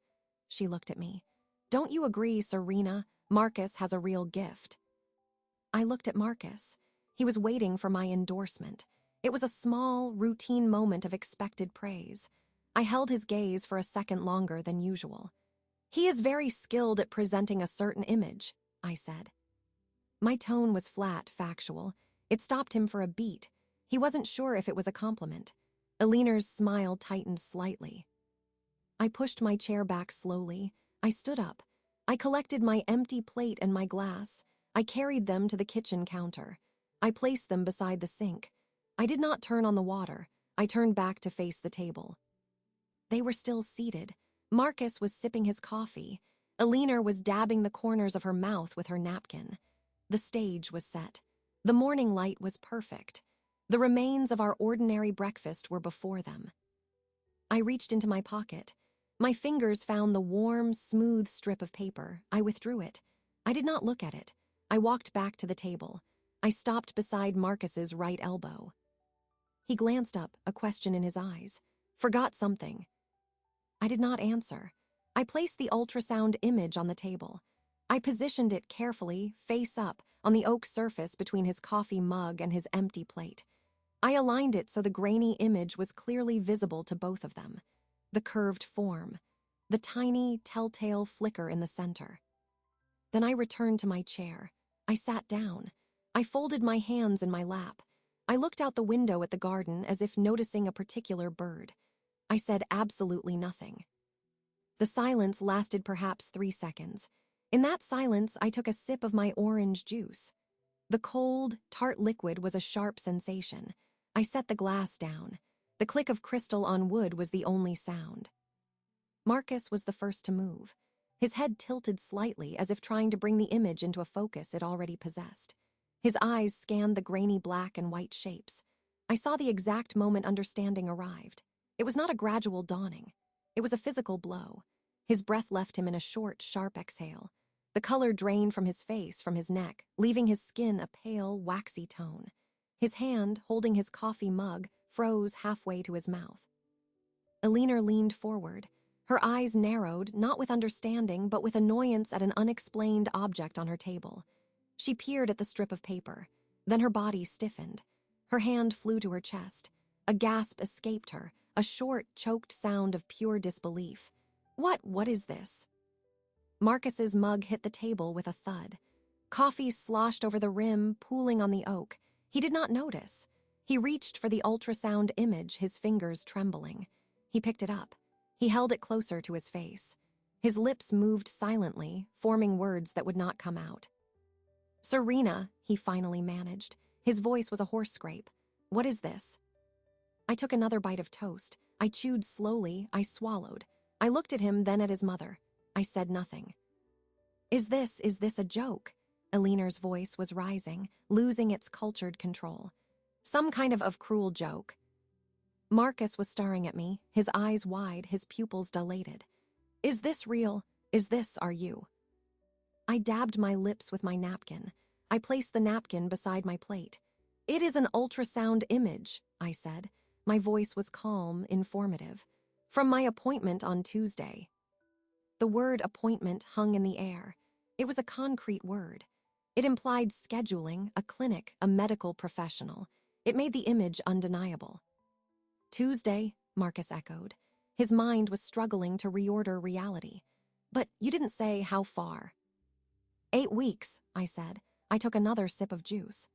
She looked at me. "Don't you agree, Serena? Marcus has a real gift." I looked at Marcus. He was waiting for my endorsement. It was a small, routine moment of expected praise. I held his gaze for a second longer than usual. "He is very skilled at presenting a certain image," I said. My tone was flat, factual. It stopped him for a beat. He wasn't sure if it was a compliment. Alina's smile tightened slightly. I pushed my chair back slowly. I stood up. I collected my empty plate and my glass. I carried them to the kitchen counter. I placed them beside the sink. I did not turn on the water. I turned back to face the table. They were still seated. Marcus was sipping his coffee. Alina was dabbing the corners of her mouth with her napkin. The stage was set. The morning light was perfect. The remains of our ordinary breakfast were before them. I reached into my pocket. My fingers found the warm, smooth strip of paper. I withdrew it. I did not look at it. I walked back to the table. I stopped beside Marcus's right elbow. He glanced up, a question in his eyes. "Forgot something." I did not answer. I placed the ultrasound image on the table. I positioned it carefully, face up, on the oak surface between his coffee mug and his empty plate. I aligned it so the grainy image was clearly visible to both of them. The curved form, the tiny, telltale flicker in the center. Then I returned to my chair. I sat down. I folded my hands in my lap. I looked out the window at the garden as if noticing a particular bird. I said absolutely nothing. The silence lasted perhaps 3 seconds. In that silence, I took a sip of my orange juice. The cold, tart liquid was a sharp sensation. I set the glass down. The click of crystal on wood was the only sound. Marcus was the first to move. His head tilted slightly as if trying to bring the image into a focus it already possessed. His eyes scanned the grainy black and white shapes. I saw the exact moment understanding arrived. It was not a gradual dawning. It was a physical blow. His breath left him in a short, sharp exhale. The color drained from his face, from his neck, leaving his skin a pale, waxy tone. His hand, holding his coffee mug, froze halfway to his mouth. Alina leaned forward. Her eyes narrowed, not with understanding, but with annoyance at an unexplained object on her table. She peered at the strip of paper. Then her body stiffened. Her hand flew to her chest. A gasp escaped her, a short, choked sound of pure disbelief. What is this?" Marcus's mug hit the table with a thud. Coffee sloshed over the rim, pooling on the oak. He did not notice. He reached for the ultrasound image, his fingers trembling. He picked it up. He held it closer to his face. His lips moved silently, forming words that would not come out. "Serena," he finally managed. His voice was a hoarse scrape. "What is this?" I took another bite of toast. I chewed slowly. I swallowed. I looked at him, then at his mother. I said nothing. Is this a joke?" Alina's voice was rising, losing its cultured control. "Some kind of cruel joke." Marcus was staring at me, his eyes wide, his pupils dilated. "Is this real? Is this are you?" I dabbed my lips with my napkin. I placed the napkin beside my plate. "It is an ultrasound image," I said. My voice was calm, informative. "From my appointment on Tuesday." The word appointment hung in the air. It was a concrete word. It implied scheduling, a clinic, a medical professional. It made the image undeniable. Tuesday, Marcus echoed. His mind was struggling to reorder reality. But you didn't say how far. 8 weeks, I said. I took another sip of juice.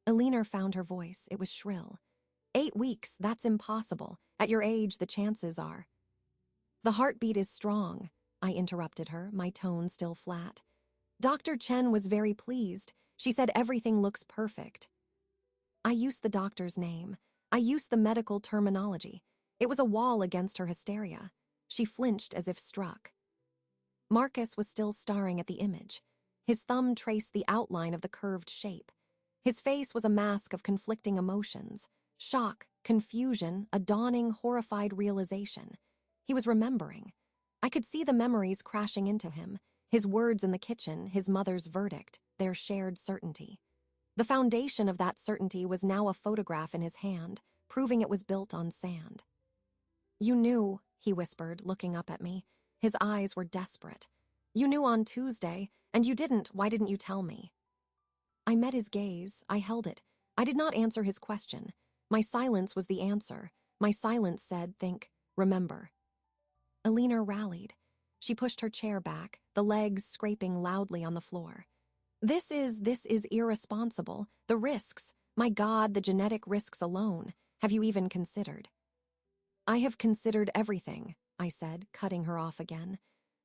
Alina found her voice. It was shrill. 8 weeks, that's impossible. At your age, the chances are. The heartbeat is strong, I interrupted her, my tone still flat. Dr. Chen was very pleased. She said everything looks perfect. I used the doctor's name. I used the medical terminology. It was a wall against her hysteria. She flinched as if struck. Marcus was still staring at the image. His thumb traced the outline of the curved shape. His face was a mask of conflicting emotions. Shock, confusion, a dawning, horrified realization. He was remembering. I could see the memories crashing into him, his words in the kitchen, his mother's verdict, their shared certainty. The foundation of that certainty was now a photograph in his hand, proving it was built on sand. You knew, he whispered, looking up at me. His eyes were desperate. You knew on Tuesday, and you didn't. Why didn't you tell me? I met his gaze. I held it. I did not answer his question. My silence was the answer. My silence said, think, remember. Alina rallied. She pushed her chair back, the legs scraping loudly on the floor. This is irresponsible. The risks. My God, the genetic risks alone. Have you even considered? I have considered everything, I said, cutting her off again.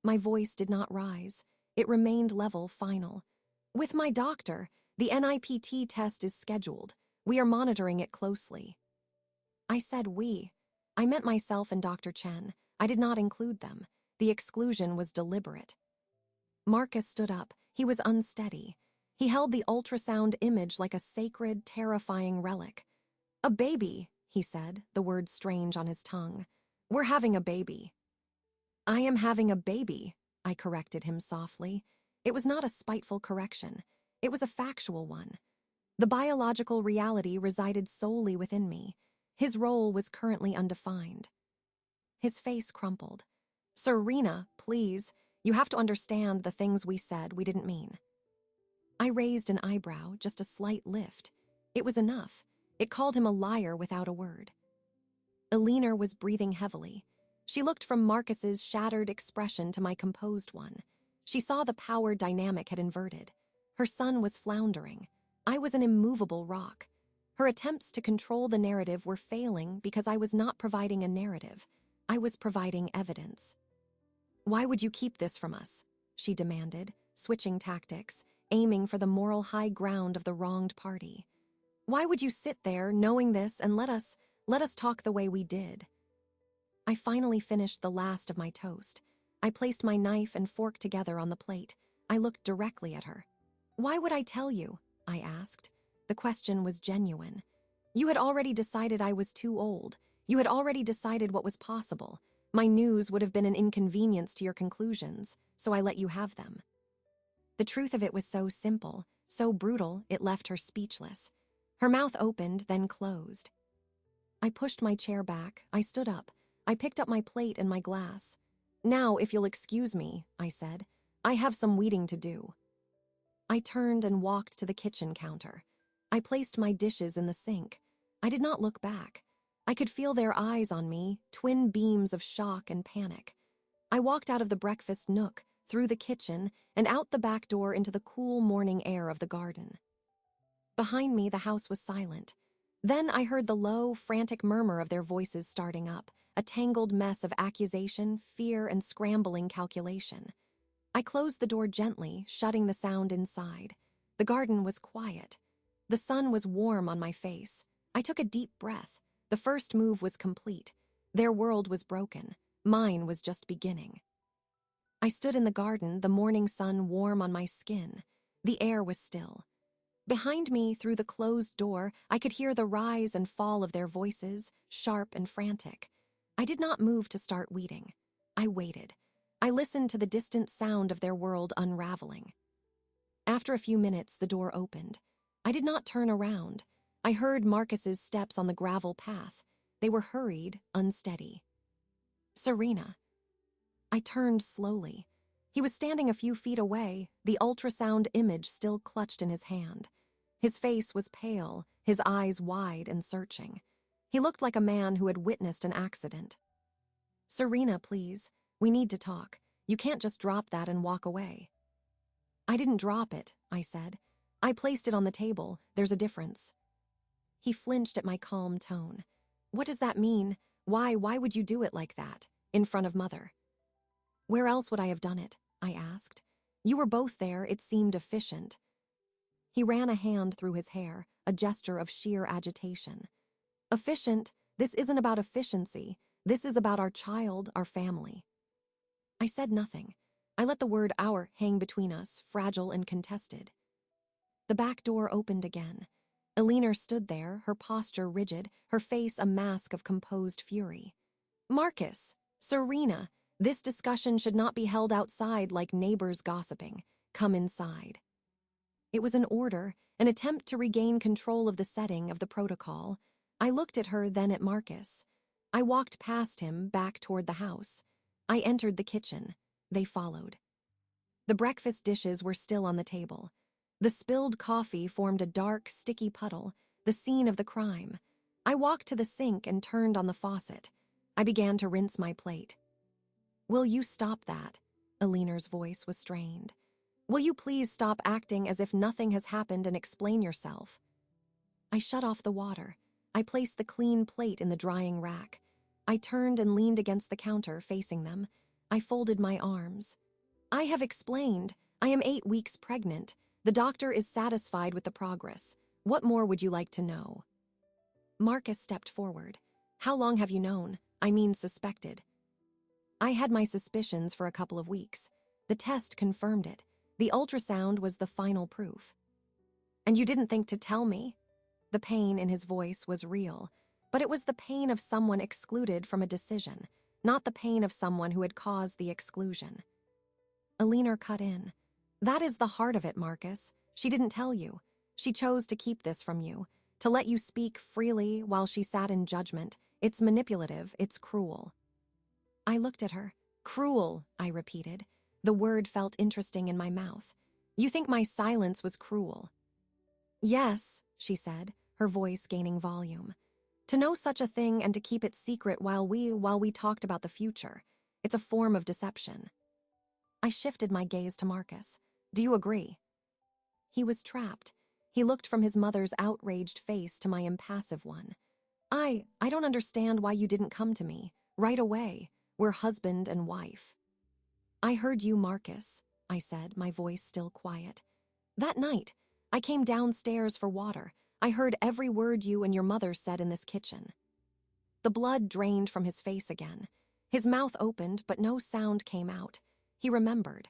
My voice did not rise. It remained level, final. With my doctor, the NIPT test is scheduled. We are monitoring it closely. I said we. I meant myself and Dr. Chen. I did not include them. The exclusion was deliberate. Marcus stood up. He was unsteady. He held the ultrasound image like a sacred, terrifying relic. A baby, he said, the word strange on his tongue. We're having a baby. I am having a baby, I corrected him softly. It was not a spiteful correction. It was a factual one. The biological reality resided solely within me. His role was currently undefined. His face crumpled. Serena, please, you have to understand the things we said we didn't mean. I raised an eyebrow, just a slight lift. It was enough. It called him a liar without a word. Alina was breathing heavily. She looked from Marcus's shattered expression to my composed one. She saw the power dynamic had inverted. Her son was floundering. I was an immovable rock. Her attempts to control the narrative were failing because I was not providing a narrative. I was providing evidence. Why would you keep this from us? She demanded, switching tactics, aiming for the moral high ground of the wronged party. Why would you sit there knowing this and let us talk the way we did? I finally finished the last of my toast. I placed my knife and fork together on the plate. I looked directly at her. Why would I tell you? I asked. The question was genuine. You had already decided I was too old. You had already decided what was possible. My news would have been an inconvenience to your conclusions, so I let you have them. The truth of it was so simple, so brutal, it left her speechless. Her mouth opened, then closed. I pushed my chair back. I stood up. I picked up my plate and my glass. Now, if you'll excuse me, I said, I have some weeding to do. I turned and walked to the kitchen counter. I placed my dishes in the sink. I did not look back. I could feel their eyes on me, twin beams of shock and panic. I walked out of the breakfast nook, through the kitchen, and out the back door into the cool morning air of the garden. Behind me, the house was silent. Then I heard the low, frantic murmur of their voices starting up, a tangled mess of accusation, fear, and scrambling calculation. I closed the door gently, shutting the sound inside. The garden was quiet. The sun was warm on my face. I took a deep breath. The first move was complete. Their world was broken. Mine was just beginning. I stood in the garden, the morning sun warm on my skin. The air was still. Behind me, through the closed door, I could hear the rise and fall of their voices, sharp and frantic. I did not move to start weeding. I waited. I listened to the distant sound of their world unraveling. After a few minutes, the door opened. I did not turn around. I heard Marcus's steps on the gravel path. They were hurried, unsteady. Serena. I turned slowly. He was standing a few feet away, the ultrasound image still clutched in his hand. His face was pale, his eyes wide and searching. He looked like a man who had witnessed an accident. "Serena, please. We need to talk. You can't just drop that and walk away." "I didn't drop it," I said. "I placed it on the table. There's a difference." He flinched at my calm tone. "What does that mean? Why would you do it like that? In front of Mother?" "Where else would I have done it?" I asked. "You were both there. It seemed efficient." He ran a hand through his hair, a gesture of sheer agitation. "Efficient? This isn't about efficiency. This is about our child, our family." I said nothing. I let the word "our" hang between us, fragile and contested. The back door opened again. Elinor stood there, her posture rigid, her face a mask of composed fury. "Marcus, Serena, this discussion should not be held outside like neighbors gossiping. Come inside." It was an order, an attempt to regain control of the setting of the protocol. I looked at her, then at Marcus. I walked past him, back toward the house. I entered the kitchen. They followed. The breakfast dishes were still on the table. The spilled coffee formed a dark, sticky puddle, the scene of the crime. I walked to the sink and turned on the faucet. I began to rinse my plate. "Will you stop that?" Elinor's voice was strained. "Will you please stop acting as if nothing has happened and explain yourself?" I shut off the water. I placed the clean plate in the drying rack. I turned and leaned against the counter, facing them. I folded my arms. "I have explained. I am 8 weeks pregnant. The doctor is satisfied with the progress. What more would you like to know?" Marcus stepped forward. "How long have you known? I mean, suspected?" "I had my suspicions for a couple of weeks. The test confirmed it. The ultrasound was the final proof." "And you didn't think to tell me?" The pain in his voice was real, but it was the pain of someone excluded from a decision, not the pain of someone who had caused the exclusion. Elinor cut in. "That is the heart of it, Marcus. She didn't tell you. She chose to keep this from you, to let you speak freely while she sat in judgment. It's manipulative, it's cruel." I looked at her. "Cruel," I repeated. The word felt interesting in my mouth. "You think my silence was cruel?" "Yes," she said, her voice gaining volume. "To know such a thing and to keep it secret while we talked about the future. It's a form of deception." I shifted my gaze to Marcus. "Do you agree?" He was trapped. He looked from his mother's outraged face to my impassive one. I don't understand why you didn't come to me. Right away. We're husband and wife." "I heard you, Marcus," I said, my voice still quiet. "That night, I came downstairs for water. I heard every word you and your mother said in this kitchen." The blood drained from his face again. His mouth opened, but no sound came out. He remembered.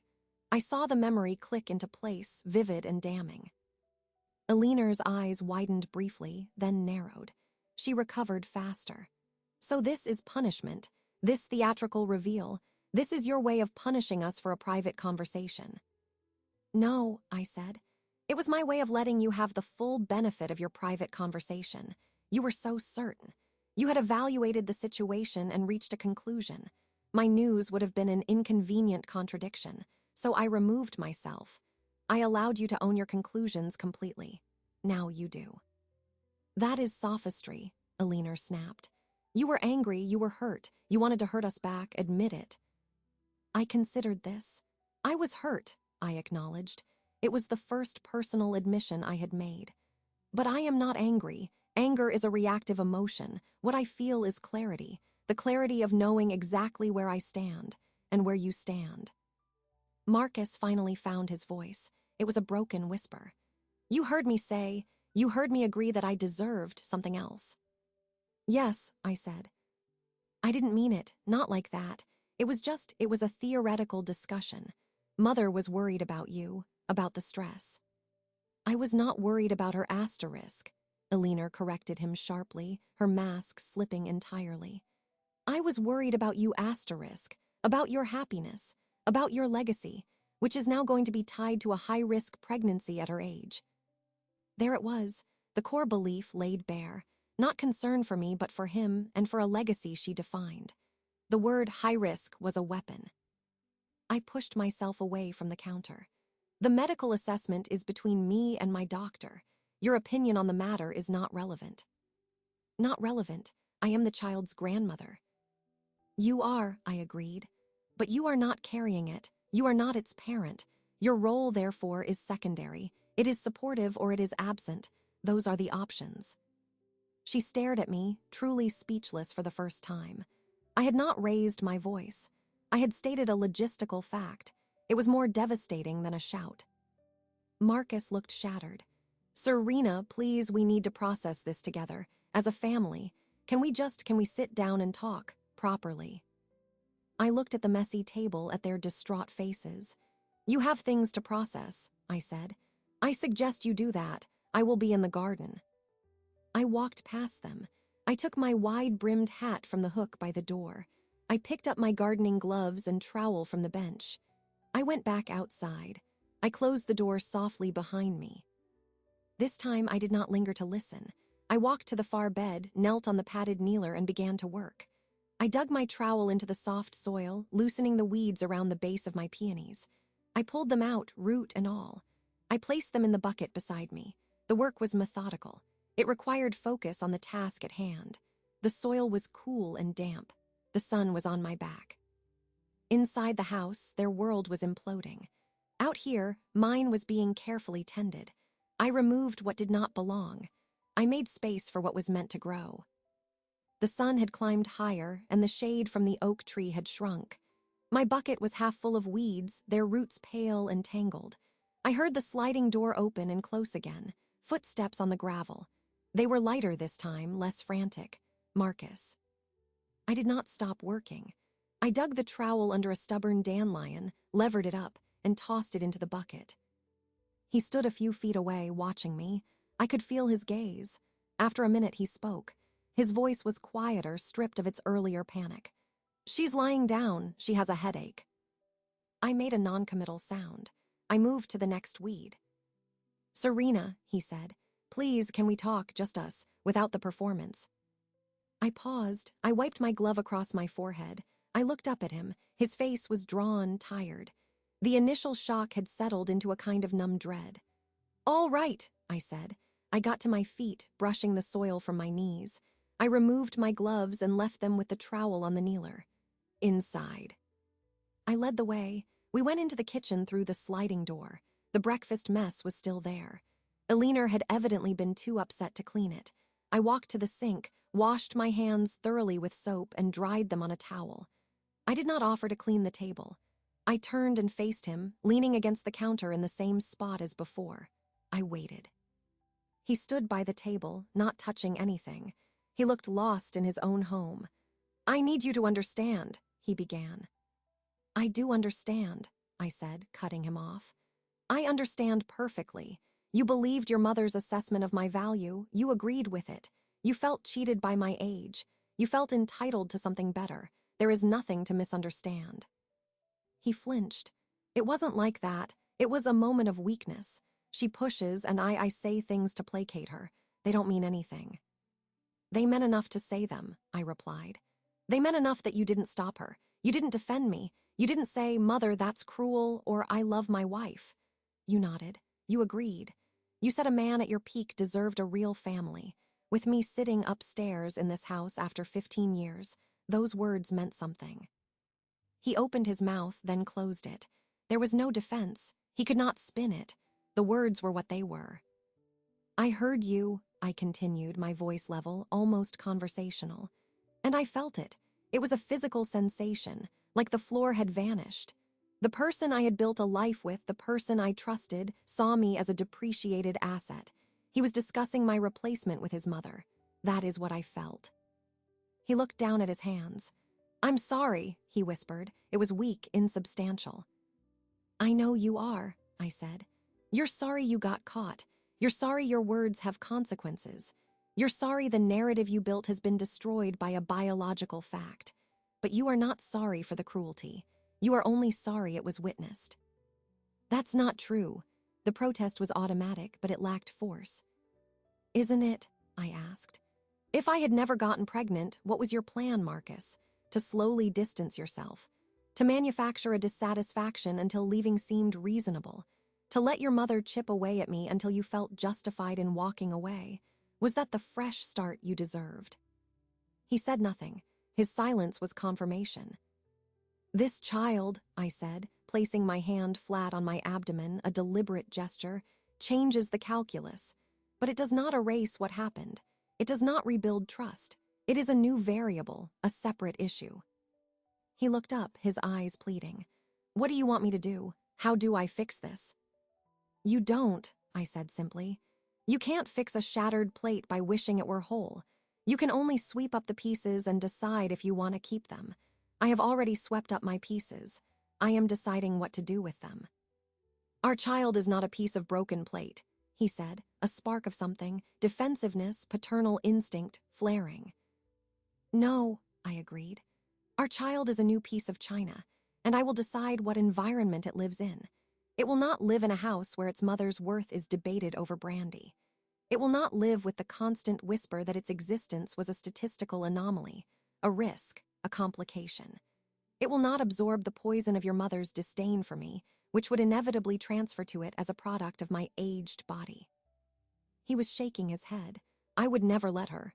I saw the memory click into place, vivid and damning. Elinor's eyes widened briefly, then narrowed. She recovered faster. "So this is punishment, this theatrical reveal. This is your way of punishing us for a private conversation." "No," I said. "It was my way of letting you have the full benefit of your private conversation. You were so certain. You had evaluated the situation and reached a conclusion. My news would have been an inconvenient contradiction, so I removed myself. I allowed you to own your conclusions completely. Now you do." "That is sophistry," Elinor snapped. "You were angry, you were hurt, you wanted to hurt us back, admit it." I considered this. I was hurt, I acknowledged. It was the first personal admission I had made. "But I am not angry. Anger is a reactive emotion. What I feel is clarity, the clarity of knowing exactly where I stand, and where you stand." Marcus finally found his voice. It was a broken whisper. You heard me agree that I deserved something else." "Yes," I said. "I didn't mean it, not like that. It was a theoretical discussion. Mother was worried about you, about the stress." "I was not worried about her asterisk," Elinor corrected him sharply, her mask slipping entirely. "I was worried about you asterisk, about your happiness, about your legacy, which is now going to be tied to a high-risk pregnancy at her age." There it was, the core belief laid bare, not concern for me but for him and for a legacy she defined. The word high risk was a weapon. I pushed myself away from the counter. The medical assessment is between me and my doctor. Your opinion on the matter is not relevant. Not relevant. I am the child's grandmother. You are, I agreed. But you are not carrying it. You are not its parent. Your role, therefore, is secondary. It is supportive or it is absent. Those are the options. She stared at me, truly speechless for the first time. I had not raised my voice. I had stated a logistical fact. It was more devastating than a shout. Marcus looked shattered. Serena, please, we need to process this together. As a family, can we sit down and talk, properly? I looked at the messy table, at their distraught faces. You have things to process, I said. I suggest you do that. I will be in the garden. I walked past them. I took my wide-brimmed hat from the hook by the door. I picked up my gardening gloves and trowel from the bench. I went back outside. I closed the door softly behind me. This time I did not linger to listen. I walked to the far bed, knelt on the padded kneeler, and began to work. I dug my trowel into the soft soil, loosening the weeds around the base of my peonies. I pulled them out, root and all. I placed them in the bucket beside me. The work was methodical. It required focus on the task at hand. The soil was cool and damp. The sun was on my back. Inside the house, their world was imploding. Out here, mine was being carefully tended. I removed what did not belong. I made space for what was meant to grow. The sun had climbed higher, and the shade from the oak tree had shrunk. My bucket was half full of weeds, their roots pale and tangled. I heard the sliding door open and close again, footsteps on the gravel. They were lighter this time, less frantic. Marcus. I did not stop working. I dug the trowel under a stubborn dandelion, levered it up, and tossed it into the bucket. He stood a few feet away, watching me. I could feel his gaze. After a minute, he spoke. His voice was quieter, stripped of its earlier panic. She's lying down. She has a headache. I made a non-committal sound. I moved to the next weed. Serena, he said, please, can we talk, just us, without the performance? I paused. I wiped my glove across my forehead. I looked up at him. His face was drawn, tired. The initial shock had settled into a kind of numb dread. All right, I said. I got to my feet, brushing the soil from my knees. I removed my gloves and left them with the trowel on the kneeler. Inside. I led the way. We went into the kitchen through the sliding door. The breakfast mess was still there. Elena had evidently been too upset to clean it. I walked to the sink, washed my hands thoroughly with soap, and dried them on a towel. I did not offer to clean the table. I turned and faced him, leaning against the counter in the same spot as before. I waited. He stood by the table, not touching anything. He looked lost in his own home. I need you to understand, he began. I do understand, I said, cutting him off. I understand perfectly. You believed your mother's assessment of my value. You agreed with it. You felt cheated by my age. You felt entitled to something better. There is nothing to misunderstand. He flinched. It wasn't like that. It was a moment of weakness. She pushes, and I say things to placate her. They don't mean anything. They meant enough to say them, I replied. They meant enough that you didn't stop her. You didn't defend me. You didn't say, Mother, that's cruel, or I love my wife. You nodded. You agreed. You said a man at your peak deserved a real family. With me sitting upstairs in this house after 15 years, those words meant something. He opened his mouth, then closed it. There was no defense. He could not spin it. The words were what they were. I heard you, I continued, my voice level, almost conversational. And I felt it. It was a physical sensation, like the floor had vanished. The person I had built a life with, the person I trusted, saw me as a depreciated asset. He was discussing my replacement with his mother. That is what I felt. He looked down at his hands. I'm sorry, he whispered. It was weak, insubstantial. I know you are, I said. You're sorry you got caught. You're sorry your words have consequences. You're sorry the narrative you built has been destroyed by a biological fact. But you are not sorry for the cruelty. You are only sorry it was witnessed. That's not true. The protest was automatic, but it lacked force. Isn't it? I asked. If I had never gotten pregnant, what was your plan, Marcus? To slowly distance yourself. To manufacture a dissatisfaction until leaving seemed reasonable. To let your mother chip away at me until you felt justified in walking away. Was that the fresh start you deserved? He said nothing. His silence was confirmation. This child, I said, placing my hand flat on my abdomen, a deliberate gesture, changes the calculus. But it does not erase what happened. It does not rebuild trust. It is a new variable, a separate issue. He looked up, his eyes pleading. What do you want me to do? How do I fix this? You don't, I said simply. You can't fix a shattered plate by wishing it were whole. You can only sweep up the pieces and decide if you want to keep them. I have already swept up my pieces. I am deciding what to do with them. Our child is not a piece of broken plate, he said, a spark of something, defensiveness, paternal instinct, flaring. No, I agreed. Our child is a new piece of china, and I will decide what environment it lives in. It will not live in a house where its mother's worth is debated over brandy. It will not live with the constant whisper that its existence was a statistical anomaly, a risk, a complication. It will not absorb the poison of your mother's disdain for me, which would inevitably transfer to it as a product of my aged body. He was shaking his head. I would never let her.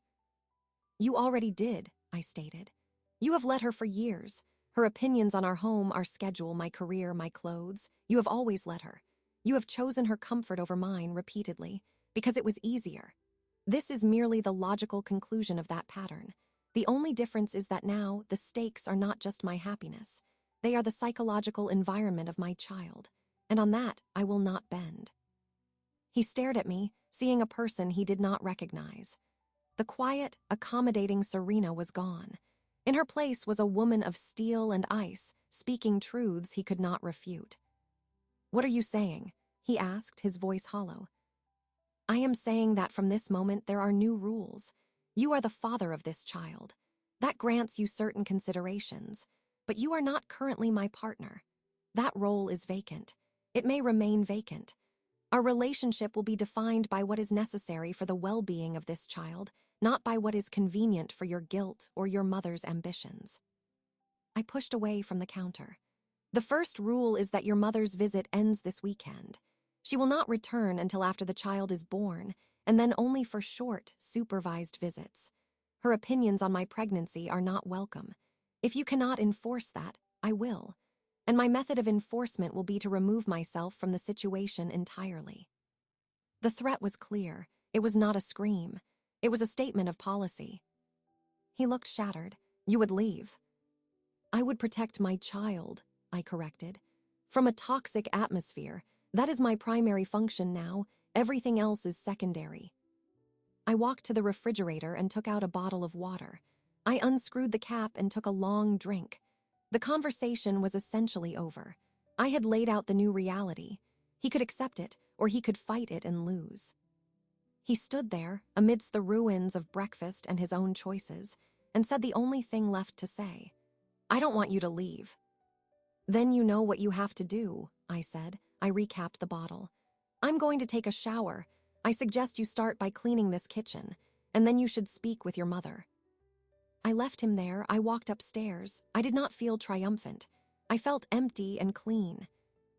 You already did, I stated. You have let her for years. Her opinions on our home, our schedule, my career, my clothes. You have always let her. You have chosen her comfort over mine repeatedly, because it was easier. This is merely the logical conclusion of that pattern. The only difference is that now the stakes are not just my happiness. They are the psychological environment of my child, and on that I will not bend. He stared at me, seeing a person he did not recognize. The quiet, accommodating Serena was gone. In her place was a woman of steel and ice, speaking truths he could not refute. What are you saying? He asked, his voice hollow. I am saying that from this moment there are new rules. You are the father of this child. That grants you certain considerations, but you are not currently my partner. That role is vacant. It may remain vacant. Our relationship will be defined by what is necessary for the well-being of this child, not by what is convenient for your guilt or your mother's ambitions. I pushed away from the counter. The first rule is that your mother's visit ends this weekend. She will not return until after the child is born, and then only for short, supervised visits. Her opinions on my pregnancy are not welcome. If you cannot enforce that, I will. And my method of enforcement will be to remove myself from the situation entirely. The threat was clear. It was not a scream. It was a statement of policy. He looked shattered. You would leave. I would protect my child, I corrected. From a toxic atmosphere. That is my primary function now. Everything else is secondary. I walked to the refrigerator and took out a bottle of water. I unscrewed the cap and took a long drink. The conversation was essentially over. I had laid out the new reality. He could accept it, or he could fight it and lose. He stood there, amidst the ruins of breakfast and his own choices, and said the only thing left to say. I don't want you to leave. Then you know what you have to do, I said. I recapped the bottle. I'm going to take a shower. I suggest you start by cleaning this kitchen, and then you should speak with your mother. I left him there. I walked upstairs. I did not feel triumphant. I felt empty and clean.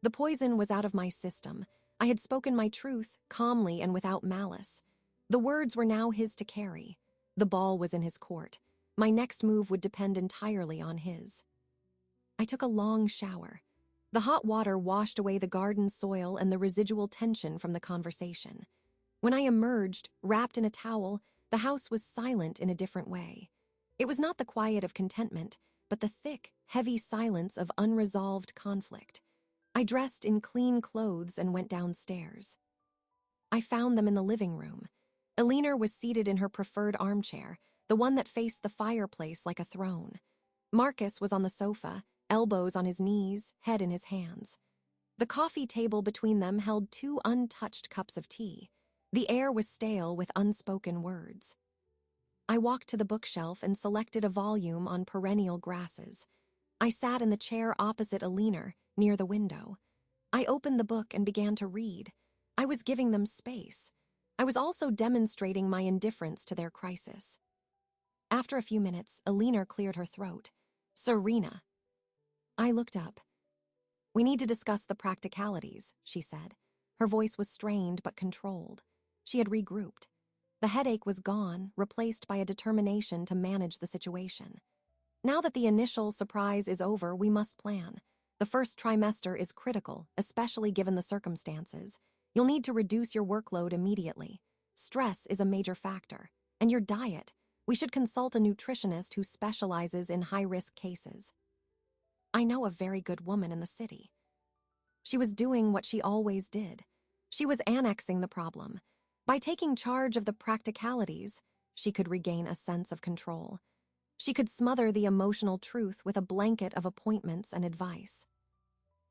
The poison was out of my system. I had spoken my truth, calmly and without malice. The words were now his to carry. The ball was in his court. My next move would depend entirely on his. I took a long shower. The hot water washed away the garden soil and the residual tension from the conversation. When I emerged, wrapped in a towel, the house was silent in a different way. It was not the quiet of contentment, but the thick, heavy silence of unresolved conflict. I dressed in clean clothes and went downstairs. I found them in the living room. Elinor was seated in her preferred armchair, the one that faced the fireplace like a throne. Marcus was on the sofa, elbows on his knees, head in his hands. The coffee table between them held 2 untouched cups of tea. The air was stale with unspoken words. I walked to the bookshelf and selected a volume on perennial grasses. I sat in the chair opposite Elinor, near the window. I opened the book and began to read. I was giving them space. I was also demonstrating my indifference to their crisis. After a few minutes, Elinor cleared her throat. Serena. I looked up. "We need to discuss the practicalities," she said. Her voice was strained but controlled. She had regrouped. The headache was gone, replaced by a determination to manage the situation. "Now that the initial surprise is over, we must plan. The first trimester is critical, especially given the circumstances. You'll need to reduce your workload immediately. Stress is a major factor. And your diet. We should consult a nutritionist who specializes in high-risk cases." I know a very good woman in the city. She was doing what she always did. She was annexing the problem. By taking charge of the practicalities, she could regain a sense of control. She could smother the emotional truth with a blanket of appointments and advice.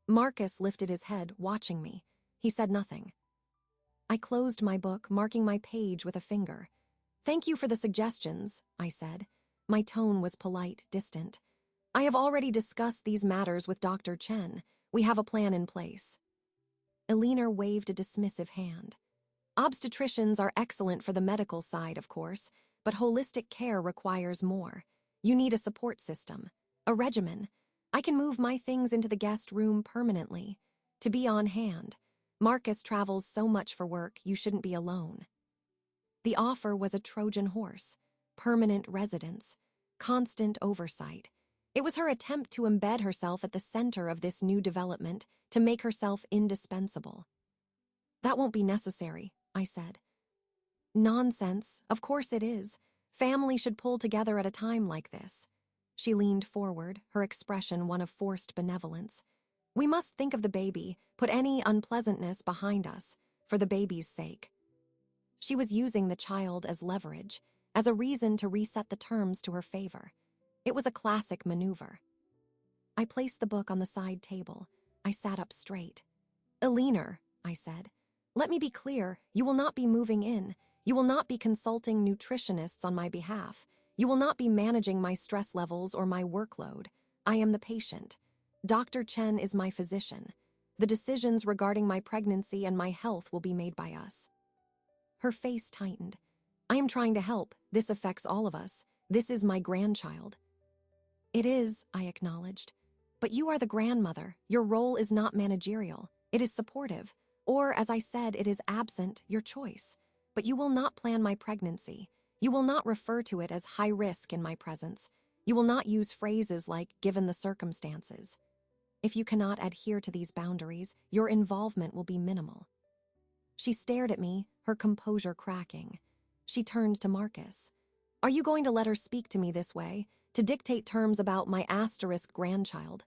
Marcus lifted his head, watching me. He said nothing. I closed my book, marking my page with a finger. "Thank you for the suggestions," I said. My tone was polite, distant. "I have already discussed these matters with Dr. Chen. We have a plan in place." Elinor waved a dismissive hand. "Obstetricians are excellent for the medical side, of course, but holistic care requires more. You need a support system, a regimen. I can move my things into the guest room permanently. To be on hand. Marcus travels so much for work, you shouldn't be alone." The offer was a Trojan horse, permanent residence, constant oversight. It was her attempt to embed herself at the center of this new development, to make herself indispensable. "That won't be necessary," I said. "Nonsense, of course it is. Family should pull together at a time like this." She leaned forward, her expression one of forced benevolence. "We must think of the baby, put any unpleasantness behind us, for the baby's sake." She was using the child as leverage, as a reason to reset the terms to her favor. It was a classic maneuver. I placed the book on the side table. I sat up straight. "Elinor," I said, "let me be clear. You will not be moving in. You will not be consulting nutritionists on my behalf. You will not be managing my stress levels or my workload. I am the patient. Dr. Chen is my physician. The decisions regarding my pregnancy and my health will be made by us." Her face tightened. "I am trying to help. This affects all of us. This is my grandchild." "It is," I acknowledged. "But you are the grandmother. Your role is not managerial. It is supportive. Or, as I said, it is absent, your choice. But you will not plan my pregnancy. You will not refer to it as high risk in my presence. You will not use phrases like, given the circumstances. If you cannot adhere to these boundaries, your involvement will be minimal." She stared at me, her composure cracking. She turned to Marcus. "Are you going to let her speak to me this way, to dictate terms about my asterisk grandchild?"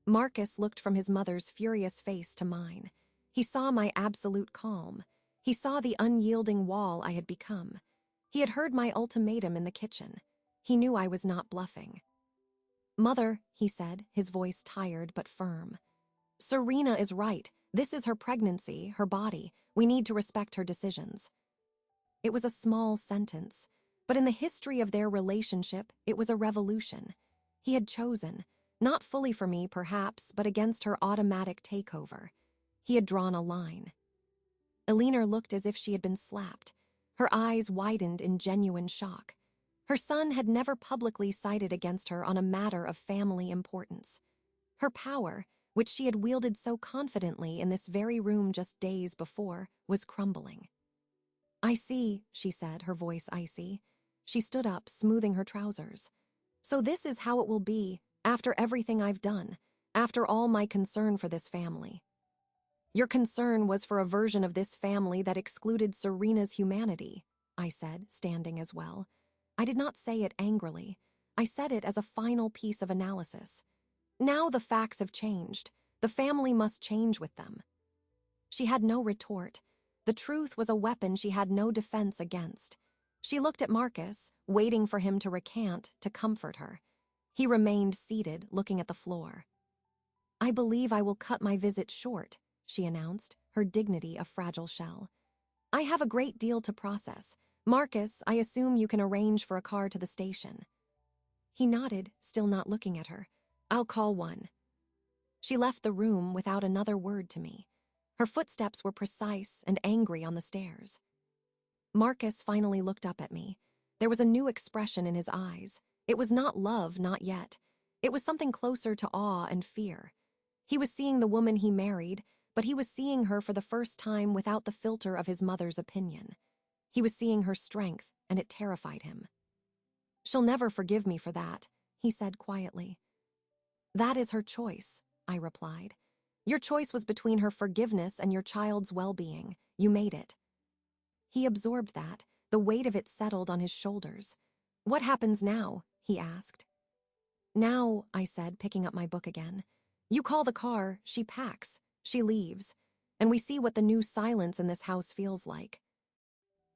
Marcus looked from his mother's furious face to mine. He saw my absolute calm. He saw the unyielding wall I had become. He had heard my ultimatum in the kitchen. He knew I was not bluffing. "Mother," he said, his voice tired but firm. "Serena is right. This is her pregnancy, her body. We need to respect her decisions." It was a small sentence, but in the history of their relationship, it was a revolution. He had chosen, not fully for me, perhaps, but against her automatic takeover. He had drawn a line. Elinor looked as if she had been slapped. Her eyes widened in genuine shock. Her son had never publicly sided against her on a matter of family importance. Her power, which she had wielded so confidently in this very room just days before, was crumbling. "I see," she said, her voice icy. She stood up, smoothing her trousers. "So this is how it will be, after everything I've done, after all my concern for this family." "Your concern was for a version of this family that excluded Serena's humanity," I said, standing as well. I did not say it angrily. I said it as a final piece of analysis. Now the facts have changed. The family must change with them. She had no retort. The truth was a weapon she had no defense against. She looked at Marcus, waiting for him to recant, to comfort her. He remained seated, looking at the floor. "I believe I will cut my visit short," she announced, her dignity a fragile shell. "I have a great deal to process. Marcus, I assume you can arrange for a car to the station." He nodded, still not looking at her. "I'll call one." She left the room without another word to me. Her footsteps were precise and angry on the stairs. Marcus finally looked up at me. There was a new expression in his eyes. It was not love, not yet. It was something closer to awe and fear. He was seeing the woman he married, but he was seeing her for the first time without the filter of his mother's opinion. He was seeing her strength, and it terrified him. "She'll never forgive me for that," he said quietly. "That is her choice," I replied. "Your choice was between her forgiveness and your child's well-being. You made it." He absorbed that. The weight of it settled on his shoulders. "What happens now?" he asked. "Now," I said, picking up my book again, "you call the car, she packs, she leaves, and we see what the new silence in this house feels like."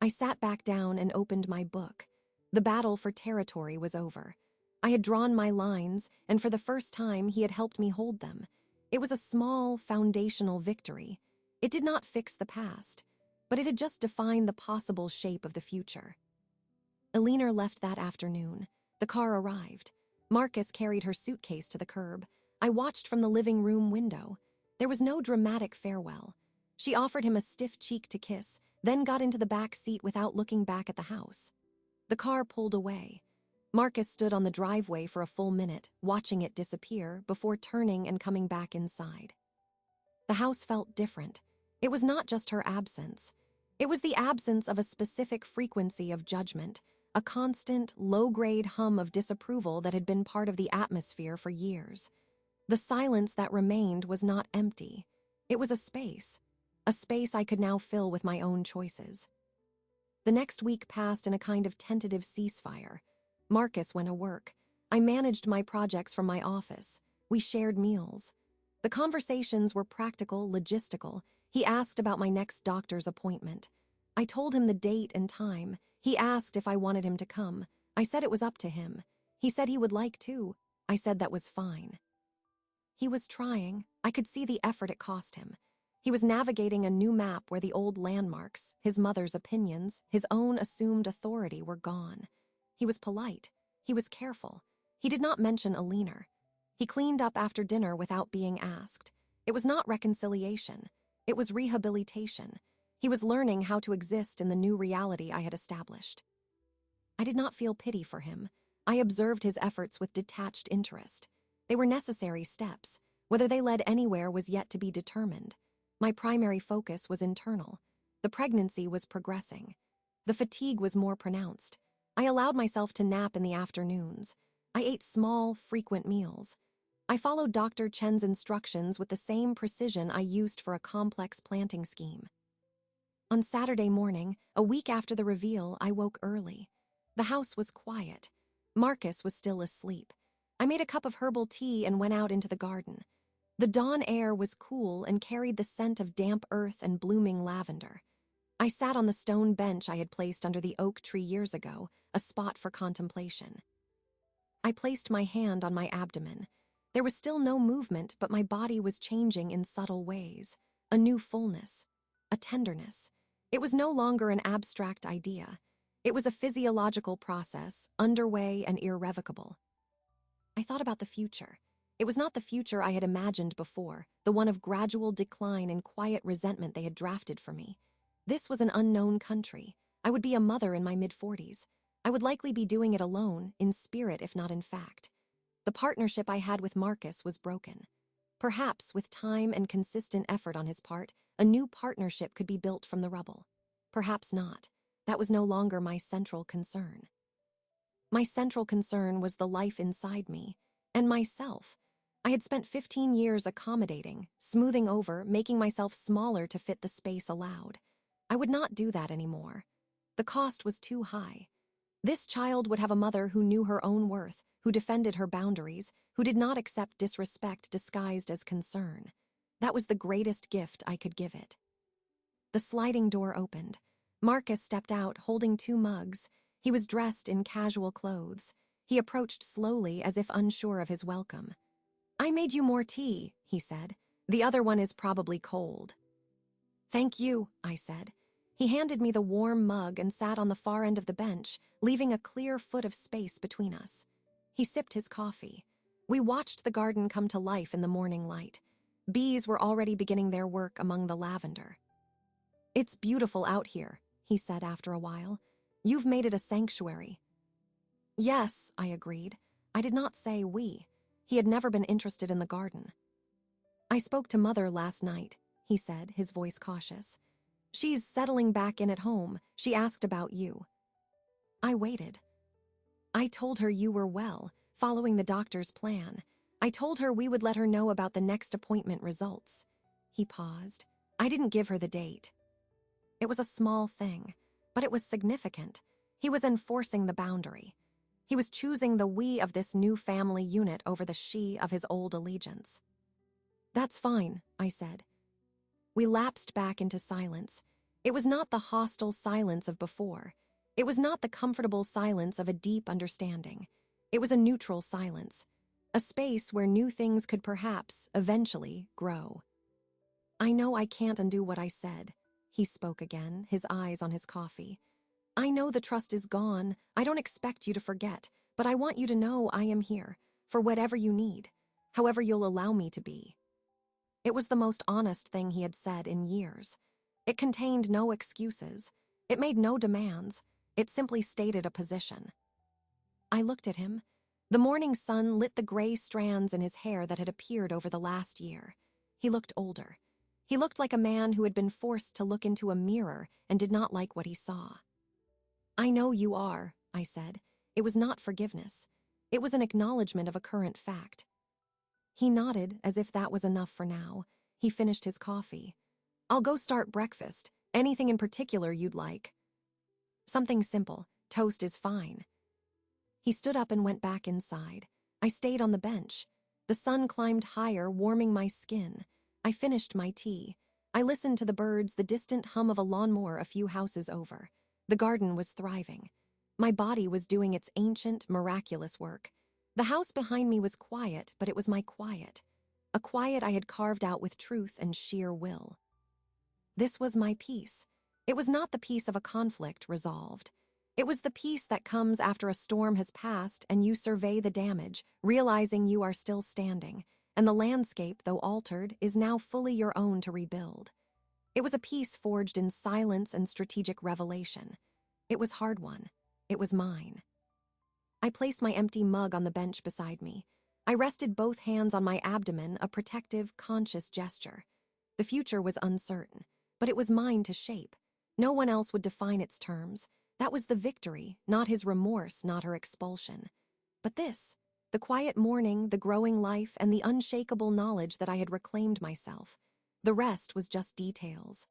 I sat back down and opened my book. The battle for territory was over. I had drawn my lines, and for the first time he had helped me hold them. It was a small, foundational victory. It did not fix the past, but it had just defined the possible shape of the future. Elinor left that afternoon. The car arrived. Marcus carried her suitcase to the curb. I watched from the living room window. There was no dramatic farewell. She offered him a stiff cheek to kiss, then got into the back seat without looking back at the house. The car pulled away. Marcus stood on the driveway for a full minute, watching it disappear before turning and coming back inside. The house felt different. It was not just her absence. It was the absence of a specific frequency of judgment, a constant, low-grade hum of disapproval that had been part of the atmosphere for years. The silence that remained was not empty. It was a space I could now fill with my own choices. The next week passed in a kind of tentative ceasefire. Marcus went to work. I managed my projects from my office. We shared meals. The conversations were practical, logistical. He asked about my next doctor's appointment. I told him the date and time. He asked if I wanted him to come. I said it was up to him. He said he would like to. I said that was fine. He was trying. I could see the effort it cost him. He was navigating a new map where the old landmarks, his mother's opinions, his own assumed authority were gone. He was polite. He was careful. He did not mention Elinor. He cleaned up after dinner without being asked. It was not reconciliation. It was rehabilitation. He was learning how to exist in the new reality I had established. I did not feel pity for him. I observed his efforts with detached interest. They were necessary steps. Whether they led anywhere was yet to be determined. My primary focus was internal. The pregnancy was progressing. The fatigue was more pronounced. I allowed myself to nap in the afternoons. I ate small, frequent meals. I followed Dr. Chen's instructions with the same precision I used for a complex planting scheme. On Saturday morning, a week after the reveal, I woke early. The house was quiet. Marcus was still asleep. I made a cup of herbal tea and went out into the garden. The dawn air was cool and carried the scent of damp earth and blooming lavender. I sat on the stone bench I had placed under the oak tree years ago, a spot for contemplation. I placed my hand on my abdomen. There was still no movement, but my body was changing in subtle ways. A new fullness, a tenderness. It was no longer an abstract idea. It was a physiological process, underway and irrevocable. I thought about the future. It was not the future I had imagined before, the one of gradual decline and quiet resentment they had drafted for me. This was an unknown country. I would be a mother in my mid-40s. I would likely be doing it alone, in spirit if not in fact. The partnership I had with Marcus was broken. Perhaps, with time and consistent effort on his part, a new partnership could be built from the rubble. Perhaps not. That was no longer my central concern. My central concern was the life inside me, and myself. I had spent 15 years accommodating, smoothing over, making myself smaller to fit the space allowed. I would not do that anymore. The cost was too high. This child would have a mother who knew her own worth, who defended her boundaries, who did not accept disrespect disguised as concern. That was the greatest gift I could give it. The sliding door opened. Marcus stepped out, holding 2 mugs. He was dressed in casual clothes. He approached slowly, as if unsure of his welcome. "I made you more tea," he said. "The other one is probably cold." "Thank you," I said. He handed me the warm mug and sat on the far end of the bench, leaving a clear foot of space between us. He sipped his coffee. We watched the garden come to life in the morning light. Bees were already beginning their work among the lavender. "It's beautiful out here," he said after a while. "You've made it a sanctuary." "Yes," I agreed. I did not say we. He had never been interested in the garden. "I spoke to Mother last night," he said, his voice cautious. "She's settling back in at home. She asked about you." I waited. "I told her you were well, following the doctor's plan. I told her we would let her know about the next appointment results." He paused. "I didn't give her the date." It was a small thing, but it was significant. He was enforcing the boundary. He was choosing the we of this new family unit over the she of his old allegiance. "That's fine," I said. We lapsed back into silence. It was not the hostile silence of before. It was not the comfortable silence of a deep understanding. It was a neutral silence, a space where new things could perhaps, eventually, grow. "I know I can't undo what I said," he spoke again, his eyes on his coffee. "I know the trust is gone. I don't expect you to forget, but I want you to know I am here, for whatever you need, however you'll allow me to be." It was the most honest thing he had said in years. It contained no excuses. It made no demands. It simply stated a position. I looked at him. The morning sun lit the gray strands in his hair that had appeared over the last year. He looked older. He looked like a man who had been forced to look into a mirror and did not like what he saw. "I know you are," I said. It was not forgiveness. It was an acknowledgement of a current fact. He nodded as if that was enough for now. He finished his coffee. "I'll go start breakfast. Anything in particular you'd like?" "Something simple. Toast is fine." He stood up and went back inside. I stayed on the bench. The sun climbed higher, warming my skin. I finished my tea. I listened to the birds, the distant hum of a lawnmower a few houses over. The garden was thriving. My body was doing its ancient, miraculous work. The house behind me was quiet, but it was my quiet. A quiet I had carved out with truth and sheer will. This was my peace. It was not the peace of a conflict resolved. It was the peace that comes after a storm has passed and you survey the damage, realizing you are still standing, and the landscape, though altered, is now fully your own to rebuild. It was a peace forged in silence and strategic revelation. It was hard-won. It was mine. I placed my empty mug on the bench beside me. I rested both hands on my abdomen, a protective, conscious gesture. The future was uncertain, but it was mine to shape. No one else would define its terms. That was the victory, not his remorse, not her expulsion. But this, the quiet morning, the growing life, and the unshakable knowledge that I had reclaimed myself, the rest was just details.